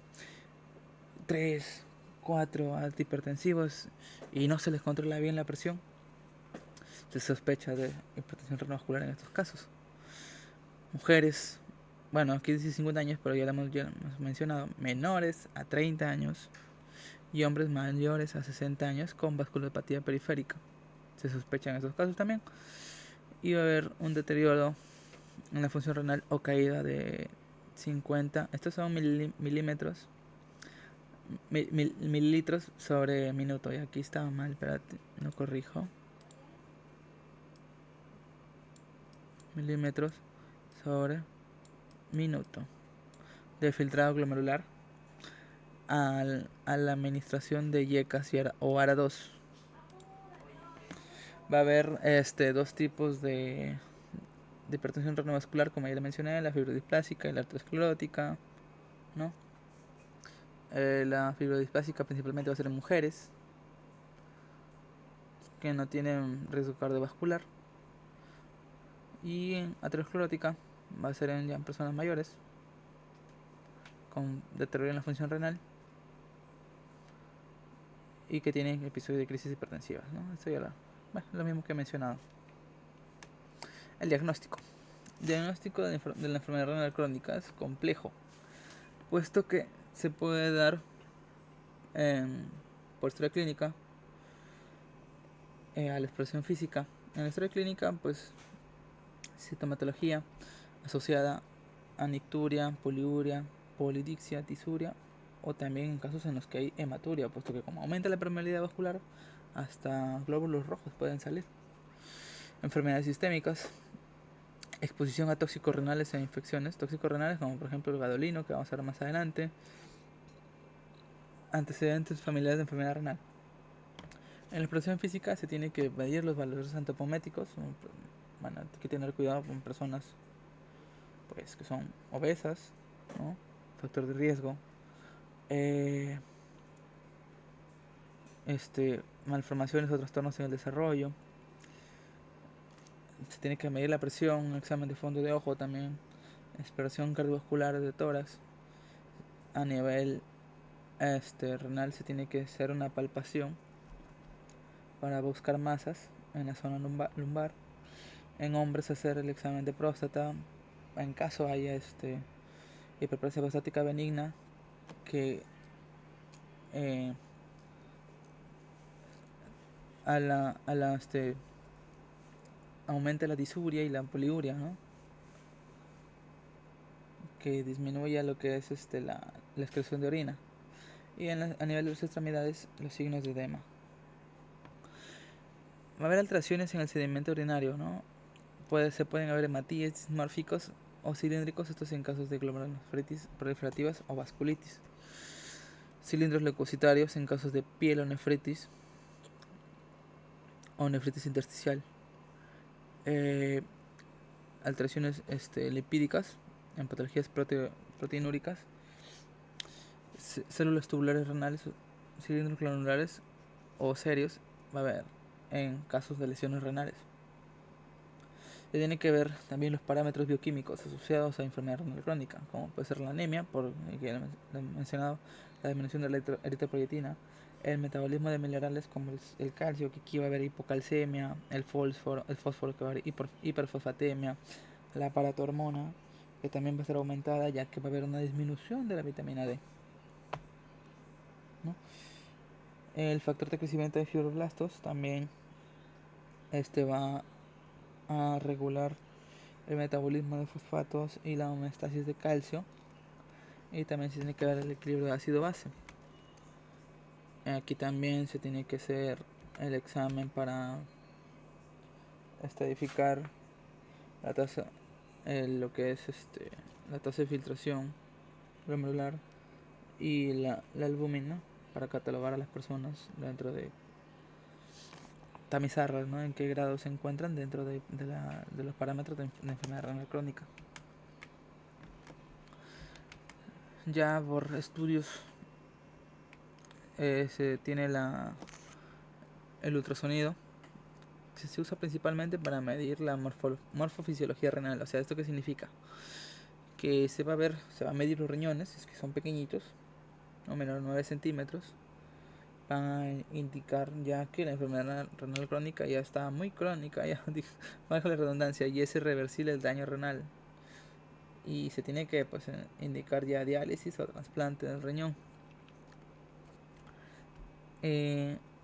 3, 4 antihipertensivos y no se les controla bien la presión. Se sospecha de hipertensión renovascular en estos casos. Mujeres, bueno, aquí dice 50 años, pero ya lo hemos mencionado, menores a 30 años y hombres mayores a 60 años con vasculopatía periférica. Se sospecha en estos casos también. Y va a haber un deterioro en la función renal o caída de 50, estos son milímetros, mililitros sobre minuto. Y aquí estaba mal, espérate, lo corrijo. Milímetros sobre minuto de filtrado glomerular a la administración de YECAS o ARA2. Va a haber dos tipos de hipertensión renovascular, como ya le mencioné, la fibrodiplásica y la arteriosclerótica, ¿no? La fibrodiplásica principalmente va a ser en mujeres que no tienen riesgo cardiovascular, y en aterosclerótica va a ser en personas mayores con deterioro en la función renal y que tienen episodios de crisis hipertensivas, ¿no? Esto ya lo mismo que he mencionado. El diagnóstico de la enfermedad renal crónica es complejo, puesto que se puede dar por historia clínica, a la expresión física. En la historia clínica, pues, sintomatología asociada a nicturia, poliuria, polidixia, tisuria, o también en casos en los que hay hematuria, puesto que como aumenta la permeabilidad vascular, hasta glóbulos rojos pueden salir. Enfermedades sistémicas, exposición a tóxicos renales e infecciones tóxicos renales, como por ejemplo el gadolino, que vamos a ver más adelante. Antecedentes familiares de enfermedad renal. En la exploración física se tiene que medir los valores antropométricos. Bueno, hay que tener cuidado con personas pues que son obesas, ¿no? Factor de riesgo. Eh, Malformaciones o trastornos en el desarrollo. Se tiene que medir la presión, un examen de fondo de ojo también, exploración cardiovascular de tórax. A nivel renal se tiene que hacer una palpación para buscar masas en la zona lumbar. En hombres hacer el examen de próstata en caso haya hiperplasia prostática benigna que eh, a la aumente la disuria y la poliuria, ¿no? Que disminuya lo que es la excreción de orina. Y a nivel de las extremidades, los signos de edema. Va a haber alteraciones en el sedimento urinario, ¿no? Se pueden haber hematíes dismórficos o cilíndricos, estos en casos de glomerulonefritis proliferativas o vasculitis. Cilindros leucocitarios en casos de pielonefritis o nefritis intersticial. Alteraciones lipídicas en patologías proteinúricas, células tubulares renales, cilindros glandulares o serios va a haber en casos de lesiones renales. Se tiene que ver también los parámetros bioquímicos asociados a enfermedad renal crónica, como puede ser la anemia, por que he mencionado, la disminución de la eritropoyetina, el metabolismo de minerales como el calcio, que aquí va a haber hipocalcemia, el fósforo que va a haber hiperfosfatemia, la paratormona, que también va a ser aumentada ya que va a haber una disminución de la vitamina D, ¿no? El factor de crecimiento de fibroblastos también va a regular el metabolismo de fosfatos y la homeostasis de calcio, y también se tiene que ver el equilibrio de ácido-base. Aquí también se tiene que hacer el examen para estadificar la tasa, lo que es la tasa de filtración glomerular y la albúmina, para catalogar a las personas dentro de tamizarlas, ¿no? En qué grado se encuentran dentro de los parámetros de enfermedad renal crónica. Ya por estudios se tiene el ultrasonido, que se usa principalmente para medir la morfofisiología renal. O sea, ¿esto qué significa? Que se va a medir los riñones, es que son pequeñitos, no menos de 9 centímetros. Van a indicar ya que la enfermedad renal crónica ya está muy crónica, ya bajo la redundancia, y es irreversible el daño renal. Y se tiene que indicar ya diálisis o trasplante del riñón.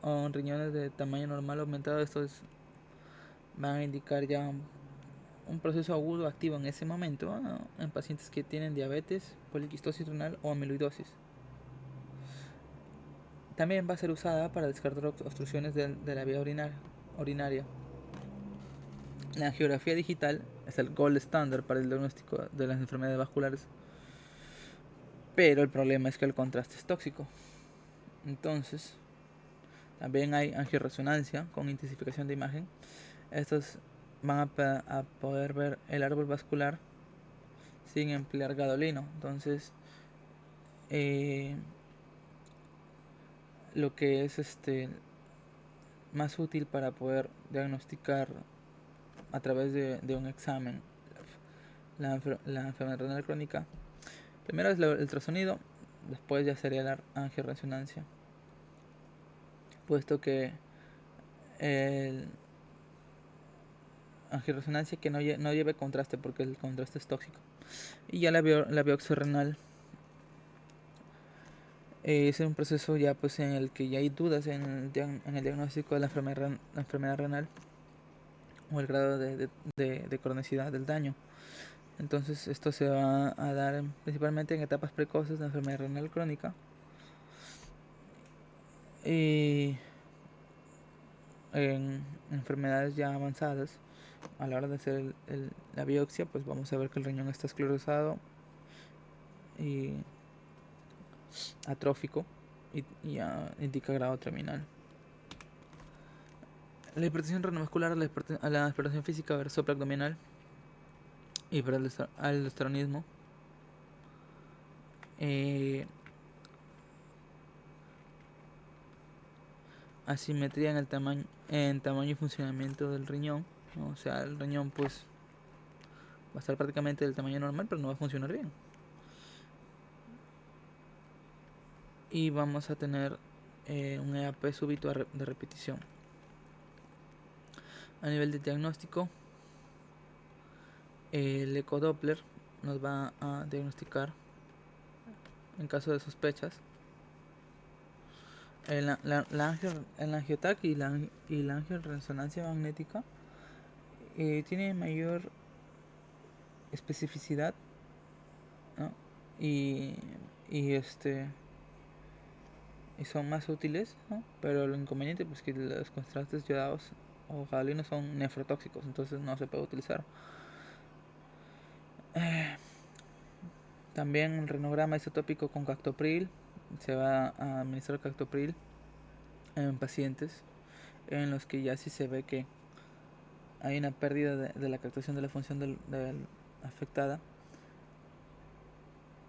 O riñones de tamaño normal aumentado, estos van a indicar ya un proceso agudo activo en ese momento, ¿no? En pacientes que tienen diabetes, poliquistosis renal o amiloidosis. También va a ser usada para descartar obstrucciones de la vía urinaria. La angiografía digital es el gold standard para el diagnóstico de las enfermedades vasculares, pero el problema es que el contraste es tóxico. Entonces, también hay angioresonancia con intensificación de imagen. Estos van a poder ver el árbol vascular sin emplear gadolino. Entonces, lo que es más útil para poder diagnosticar a través de un examen la enfermedad renal crónica, primero es el ultrasonido, después ya sería la angioresonancia, puesto que el angioresonancia que no lleve contraste, porque el contraste es tóxico. Y ya la biopsia renal es un proceso ya pues en el que ya hay dudas en el diagnóstico de la enfermedad renal o el grado de cronicidad del daño. Entonces esto se va a dar principalmente en etapas precoces de enfermedad renal crónica, y en enfermedades ya avanzadas. A la hora de hacer la biopsia, pues vamos a ver que el riñón está esclerosado y atrófico, y ya indica grado terminal. La hipertensión renovascular, la hipertensión física supraabdominal, hiperaldosteronismo, asimetría en tamaño y funcionamiento del riñón, ¿no? O sea, el riñón pues va a estar prácticamente del tamaño normal, pero no va a funcionar bien. Y vamos a tener un EAP súbito de repetición. A nivel de diagnóstico, el ecodoppler nos va a diagnosticar en caso de sospechas el angiotac y la angioresonancia magnética tiene mayor especificidad, ¿no? y, y y son más útiles, ¿no? Pero lo inconveniente pues que los contrastes yodados o galinos son nefrotóxicos, entonces no se puede utilizar. También el renograma isotópico con captopril, se va a administrar captopril en pacientes en los que ya sí se ve que hay una pérdida de la captación de la función del afectada.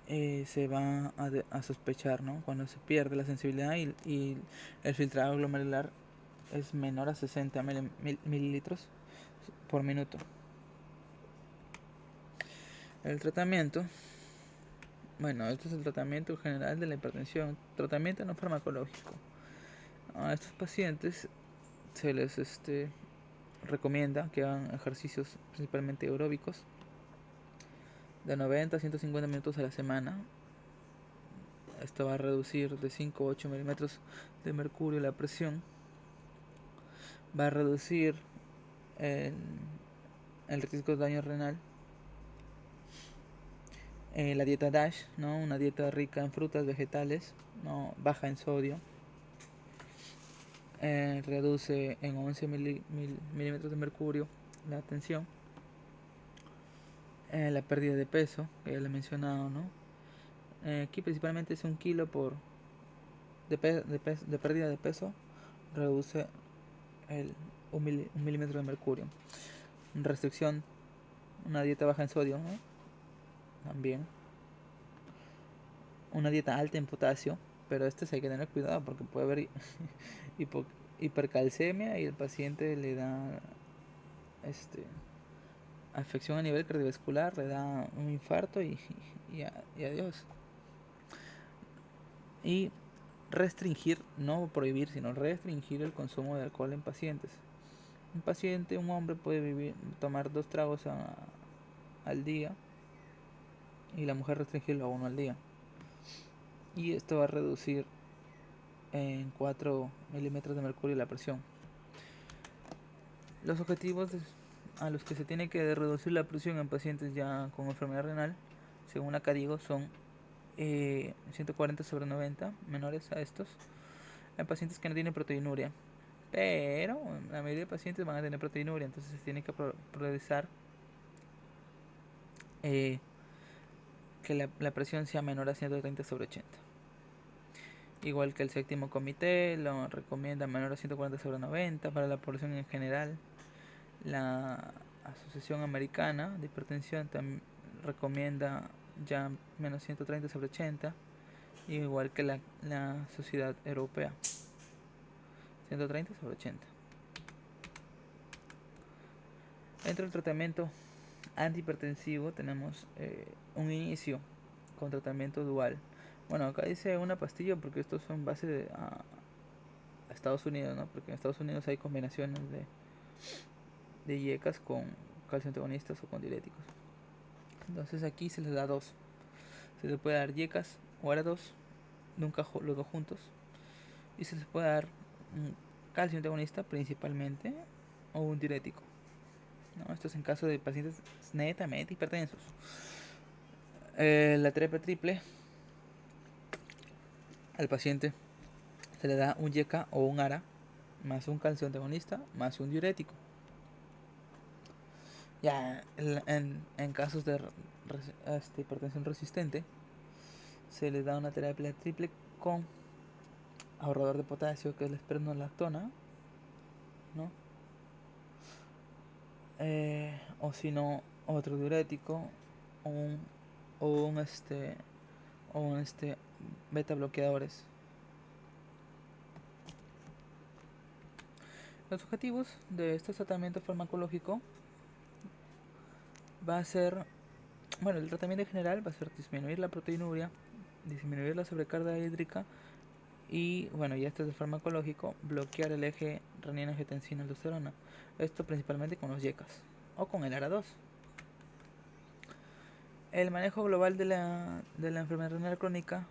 Se va a sospechar, ¿no? Cuando se pierde la sensibilidad y el filtrado glomerular es menor a 60 mililitros por minuto. El tratamiento, bueno, este es el tratamiento general de la hipertensión, tratamiento no farmacológico. A estos pacientes se les recomienda que hagan ejercicios principalmente aeróbicos de 90 a 150 minutos a la semana. Esto va a reducir de 5 a 8 milímetros de mercurio la presión. Va a reducir el riesgo de daño renal. La dieta DASH, ¿no? Una dieta rica en frutas, vegetales, ¿no? Baja en sodio. Reduce en 11 milímetros de mercurio la tensión. La pérdida de peso, que ya le he mencionado, ¿no? Aquí principalmente es 1 kilo de pérdida de peso, reduce un milímetro de mercurio. Restricción, una dieta baja en sodio, ¿no? También. Una dieta alta en potasio, pero sí hay que tener cuidado porque puede haber hipercalcemia y el paciente le da afección a nivel cardiovascular, le da un infarto y adiós. Y restringir, no prohibir, sino restringir el consumo de alcohol en pacientes. Un hombre puede tomar 2 tragos al día y la mujer restringirlo a 1 al día. Y esto va a reducir en 4 milímetros de mercurio la presión. Los objetivos a los que se tiene que reducir la presión en pacientes ya con enfermedad renal, según acá digo, son 140/90, menores a estos. Hay pacientes que no tienen proteinuria, pero la mayoría de pacientes van a tener proteinuria, entonces se tiene que priorizar que la presión sea menor a 130/80. Igual que el séptimo comité lo recomienda menor a 140/90 para la población en general. La Asociación Americana de Hipertensión también recomienda ya menos 130/80, igual que la Sociedad Europea, 130/80. Dentro del tratamiento antihipertensivo tenemos un inicio con tratamiento dual. Bueno, acá dice una pastilla porque estos son base a Estados Unidos, ¿no? Porque en Estados Unidos hay combinaciones de IECAS con calcio antagonistas o con diuréticos. Entonces aquí se les da 2. Se les puede dar IECAS o ARA2, nunca los 2 juntos. Y se les puede dar un calcio antagonista principalmente o un diurético, ¿no? Esto es en caso de pacientes netamente hipertensos. La terapia triple, al paciente se le da un YECA o un ARA más un calcio antagonista más un diurético. Ya en casos de hipertensión resistente se le da una terapia triple con ahorrador de potasio, que es la spironolactona, ¿no? O si no, otro diurético o un, o un este o un beta bloqueadores. Los objetivos de este tratamiento farmacológico va a ser, bueno, el tratamiento en general va a ser disminuir la proteinuria, disminuir la sobrecarga hídrica y, bueno, ya este es el farmacológico, bloquear el eje renina-angiotensina-aldosterona. Esto principalmente con los YECAS o con el ARA2. El manejo global de la enfermedad renal crónica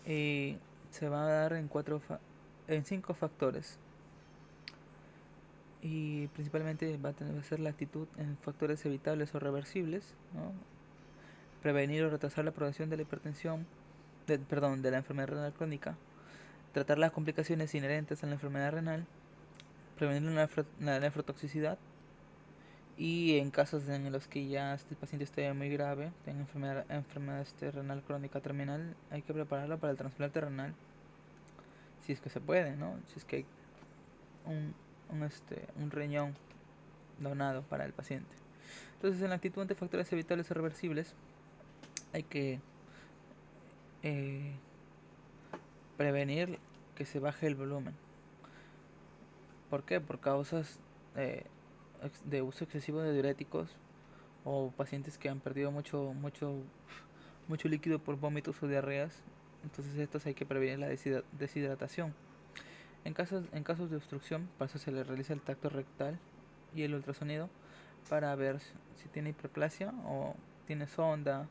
se va a dar en 5 factores. Y principalmente va a ser la actitud en factores evitables o reversibles, ¿no? Prevenir o retrasar la progresión de la hipertensión, de la enfermedad renal crónica, tratar las complicaciones inherentes a la enfermedad renal, prevenir la nefrotoxicidad y en casos en los que ya el paciente esté muy grave, tenga enfermedad renal crónica terminal, hay que prepararlo para el trasplante renal, si es que se puede, ¿no? Si es que hay un riñón donado para el paciente. Entonces, en la actitud ante factores evitables o reversibles, hay que prevenir que se baje el volumen. ¿Por qué? Por causas de uso excesivo de diuréticos o pacientes que han perdido mucho líquido por vómitos o diarreas. Entonces, estos hay que prevenir la deshidratación. En casos de obstrucción, para eso se le realiza el tacto rectal y el ultrasonido para ver si tiene hiperplasia o tiene sonda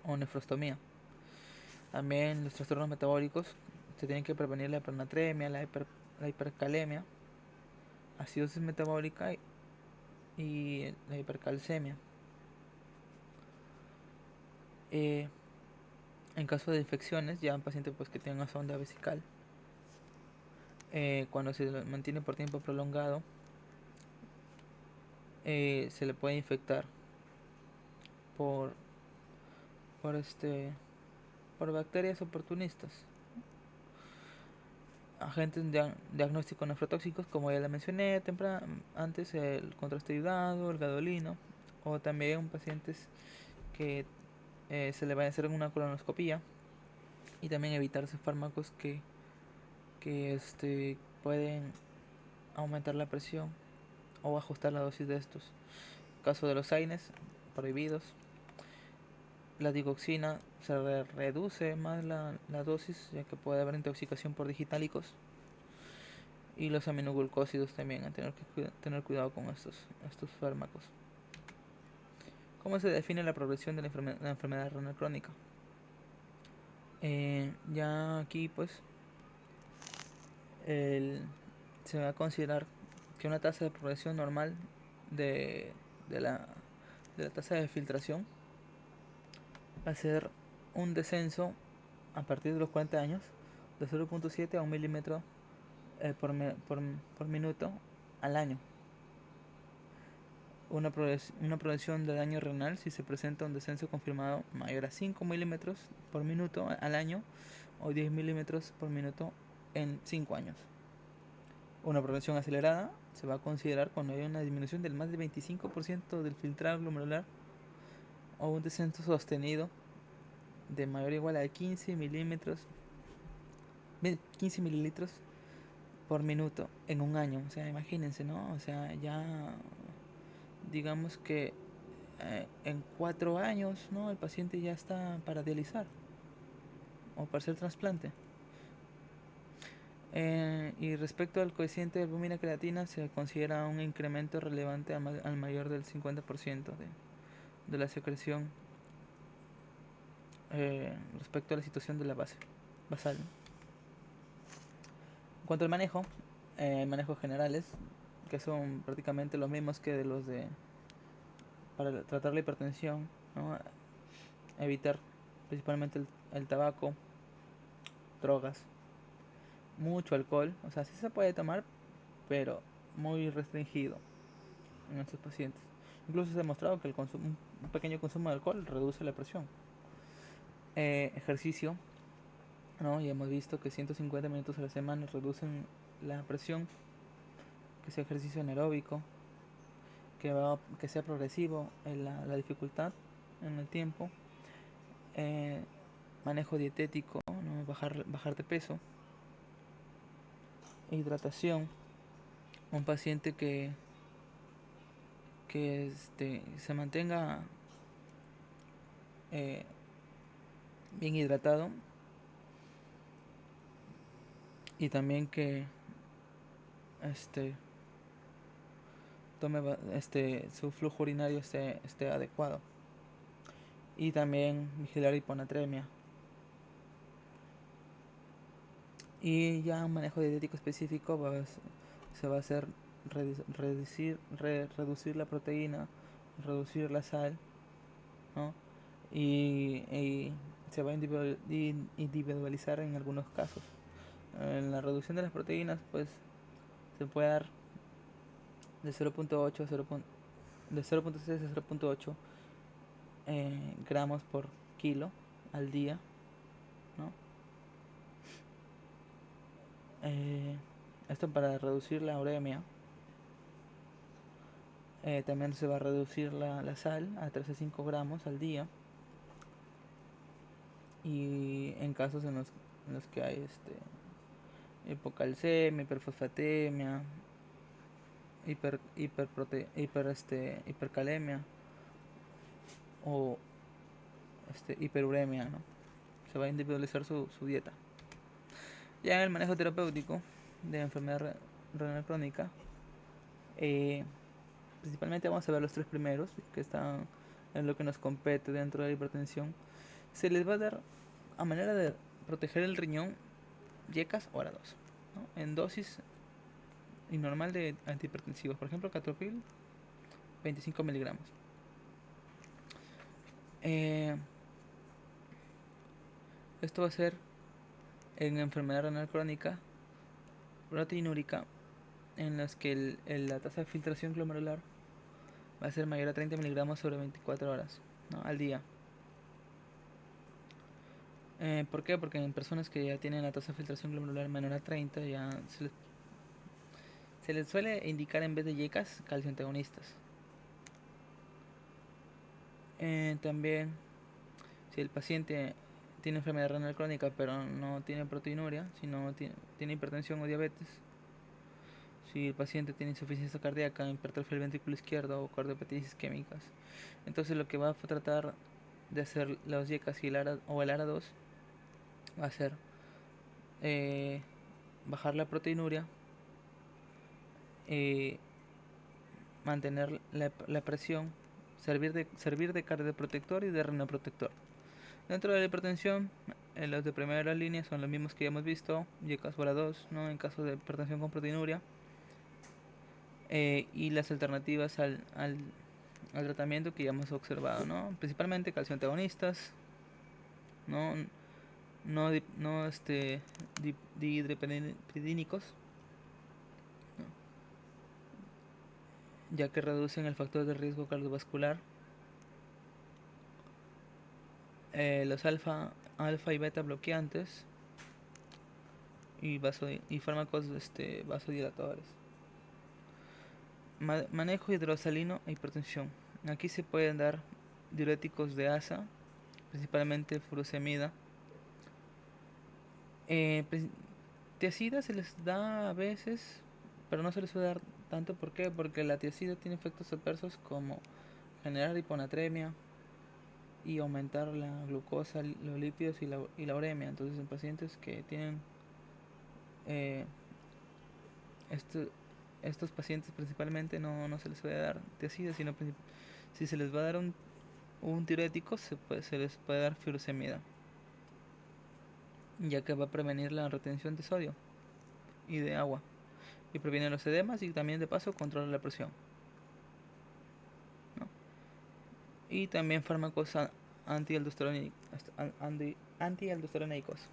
o nefrostomía. También los trastornos metabólicos se tienen que prevenir la hipernatremia, la hipercalemia, acidosis metabólica y la hipercalcemia. En caso de infecciones, ya un paciente pues que tenga sonda vesical, cuando se mantiene por tiempo prolongado, se le puede infectar por por este por bacterias oportunistas. Agentes diagnósticos nefrotóxicos, como ya la mencioné antes, el contraste ayudado, el gadolino, o también pacientes que se le va a hacer una colonoscopía, y también evitarse fármacos que pueden aumentar la presión o ajustar la dosis de estos. Caso de los AINES, prohibidos. La digoxina se reduce más la dosis, ya que puede haber intoxicación por digitálicos. Y los aminoglucósidos también, a tener cuidado con estos fármacos. ¿Cómo se define la progresión de la enfermedad renal crónica? Ya aquí pues se va a considerar que una tasa de progresión normal de, de, la, de la tasa de filtración va a ser un descenso a partir de los 40 años de 0.7 a 1 milímetro por minuto al año. Una progresión de daño renal si se presenta un descenso confirmado mayor a 5 milímetros por minuto al año o 10 milímetros por minuto en 5 años. Una progresión acelerada se va a considerar cuando hay una disminución del más del 25% del filtrado glomerular o un descenso sostenido de mayor o igual a 15 mililitros por minuto en un año. O sea, imagínense, ¿no? O sea, ya digamos que en 4 años, ¿no? El paciente ya está para dializar o para hacer trasplante. Y respecto al coeficiente de albúmina creatina, se considera un incremento relevante al mayor del 50% de la secreción respecto a la situación de la base basal. En cuanto al manejos generales, que son prácticamente los mismos que de los para tratar la hipertensión, ¿no? Evitar principalmente el tabaco, drogas, mucho alcohol, o sea, sí se puede tomar, pero muy restringido en estos pacientes. Incluso se ha demostrado que un pequeño consumo de alcohol reduce la presión. Ejercicio, ¿no? Y hemos visto que 150 minutos a la semana reducen la presión, que sea ejercicio anaeróbico, que sea progresivo en la dificultad en el tiempo. Manejo dietético, ¿no? Bajar de peso. Hidratación. Un paciente que se mantenga eh, bien hidratado, y también que este tome su flujo urinario esté adecuado, y también vigilar hiponatremia. Y ya un manejo dietético específico se va a hacer reducir la proteína, reducir la sal, ¿no? Y se va a individualizar en algunos casos. En la reducción de las proteínas, pues se puede dar de 0.8 a 0. De 0.6 a 0.8 gramos por kilo al día, ¿no? Esto para reducir la uremia. También se va a reducir la sal a 3 a 5 gramos al día. Y en casos en los que hay hipocalcemia, hiperfosfatemia, hipercalemia o hiperuremia, ¿no? Se va a individualizar su dieta. Ya en el manejo terapéutico de enfermedad renal crónica, principalmente vamos a ver los tres primeros, que están en lo que nos compete dentro de la hipertensión. Se les va a dar, a manera de proteger el riñón, YECAS hora 2, ¿no? En dosis y normal de antihipertensivos. Por ejemplo, Catropril, 25 miligramos. Esto va a ser en enfermedad renal crónica proteinúrica, en las que la tasa de filtración glomerular va a ser mayor a 30 miligramos sobre 24 horas, ¿no? Al día. ¿Por qué? Porque en personas que ya tienen la tasa de filtración glomerular menor a 30, ya se les suele indicar, en vez de YECAS, calcio antagonistas. También, si el paciente tiene enfermedad renal crónica pero no tiene proteinuria, sino tiene hipertensión o diabetes, si el paciente tiene insuficiencia cardíaca, hipertrofia del ventrículo izquierdo o cardiopatías isquémicas, entonces lo que va a tratar de hacer los YECAS y el ARA2 va a ser bajar la proteinuria, mantener la presión, servir de cardioprotector y de renoprotector. Dentro de la hipertensión, los de primera línea son los mismos que ya hemos visto, YECAS hora 2, ¿no? En caso de hipertensión con proteinuria. Y las alternativas al tratamiento que ya hemos observado, ¿no? Principalmente calcio antagonistas, dihidropidínicos, ¿no? Ya que reducen el factor de riesgo cardiovascular. Los alfa y beta bloqueantes y fármacos vasodilatadores. Manejo hidrosalino e hipertensión. Aquí se pueden dar diuréticos de asa, principalmente furosemida. Tiazida se les da a veces, pero no se les suele dar tanto. ¿Por qué? Porque la tiazida tiene efectos adversos como generar hiponatremia y aumentar la glucosa, los lípidos y la uremia. Entonces, en pacientes que tienen estos pacientes principalmente no se les puede dar tiazida, sino si se les va a dar un diurético, se les puede dar furosemida, ya que va a prevenir la retención de sodio y de agua, y previene los edemas, y también de paso controla la presión, ¿no? Y también fármacos antialdosteronicos.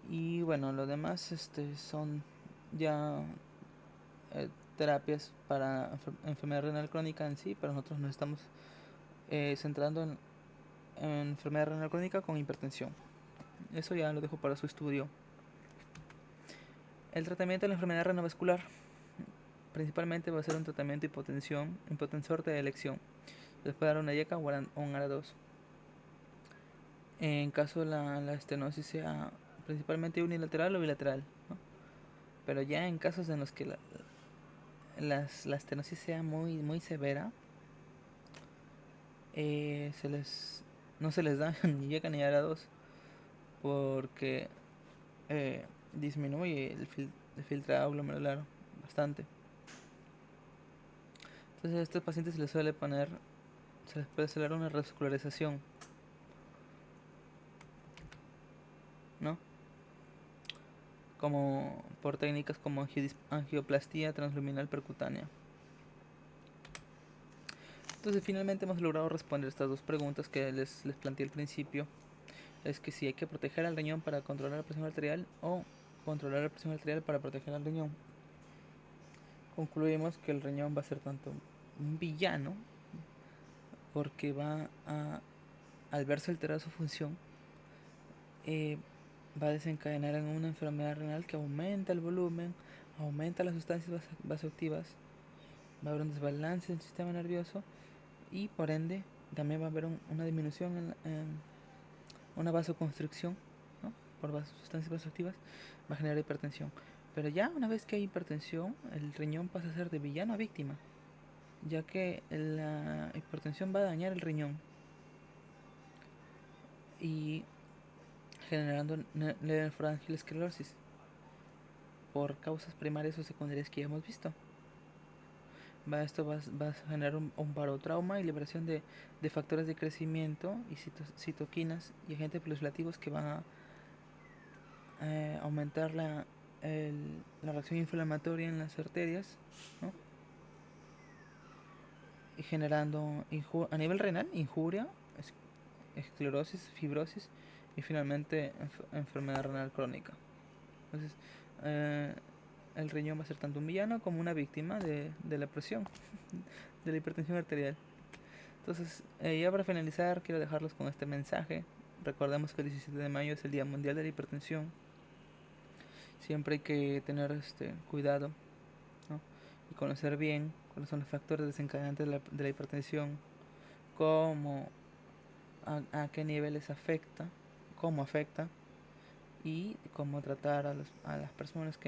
Y bueno, lo demás son ya terapias para enfermedad renal crónica en sí, pero nosotros nos estamos centrando en enfermedad renal crónica con hipertensión. Eso ya lo dejo para su estudio. El tratamiento de la enfermedad renovascular. principalmente va a ser un tratamiento hipotensor de elección. Les puede dar una IECA o un ARA2. En caso la estenosis sea principalmente unilateral o bilateral, ¿no? Pero ya en casos en los que la estenosis sea muy severa, no se les da ni IECA ni ARA2 porque disminuye el filtrado glomerular bastante. Entonces a estos pacientes se les puede acelerar una revascularización, ¿no? Como por técnicas como angioplastía transluminal percutánea. Entonces finalmente hemos logrado responder estas dos preguntas que les planteé al principio. Es que si hay que proteger al riñón para controlar la presión arterial o controlar la presión arterial para proteger al riñón. Concluimos que el riñón va a ser tanto un villano porque al verse alterada su función, va a desencadenar en una enfermedad renal que aumenta el volumen, aumenta las sustancias vasoactivas, va a haber un desbalance del sistema nervioso y por ende también va a haber una disminución en una vasoconstricción, ¿no? Por sustancias vasoactivas, va a generar hipertensión. Pero ya una vez que hay hipertensión, el riñón pasa a ser de villano a víctima, ya que la hipertensión va a dañar el riñón y generando nefroangiosclerosis por causas primarias o secundarias que ya hemos visto. Esto va a generar un barotrauma y liberación de factores de crecimiento y citoquinas y agentes proliferativos que van a aumentar la reacción inflamatoria en las arterias, ¿no? Y generando a nivel renal injuria, esclerosis, fibrosis y finalmente enfermedad renal crónica. Entonces el riñón va a ser tanto un villano como una víctima de la presión, de la hipertensión arterial. Entonces ya para finalizar quiero dejarlos con este mensaje. Recordemos que el 17 de mayo es el Día Mundial de la Hipertensión. Siempre hay que tener cuidado, ¿no? Y conocer bien cuáles son los factores desencadenantes de la hipertensión, cómo, a qué niveles afecta, cómo afecta y cómo tratar a las personas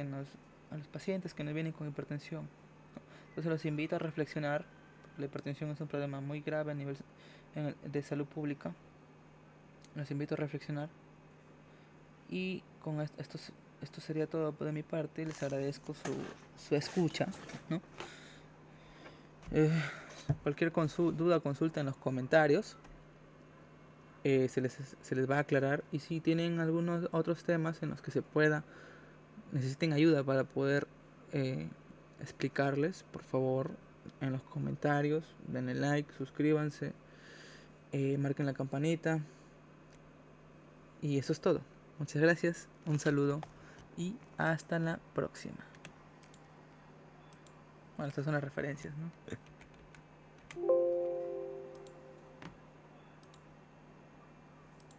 a los pacientes que nos vienen con hipertensión, ¿no? Entonces los invito a reflexionar. La hipertensión es un problema muy grave a nivel de salud pública. Los invito a reflexionar y con esto sería todo de mi parte. Les agradezco su escucha, ¿no? Cualquier duda o consulta en los comentarios, se les va a aclarar. Y si tienen algunos otros temas en los que necesiten ayuda para poder explicarles, por favor, en los comentarios, denle like, suscríbanse, marquen la campanita. Y eso es todo. Muchas gracias, un saludo y hasta la próxima. Bueno, estas son las referencias, ¿no?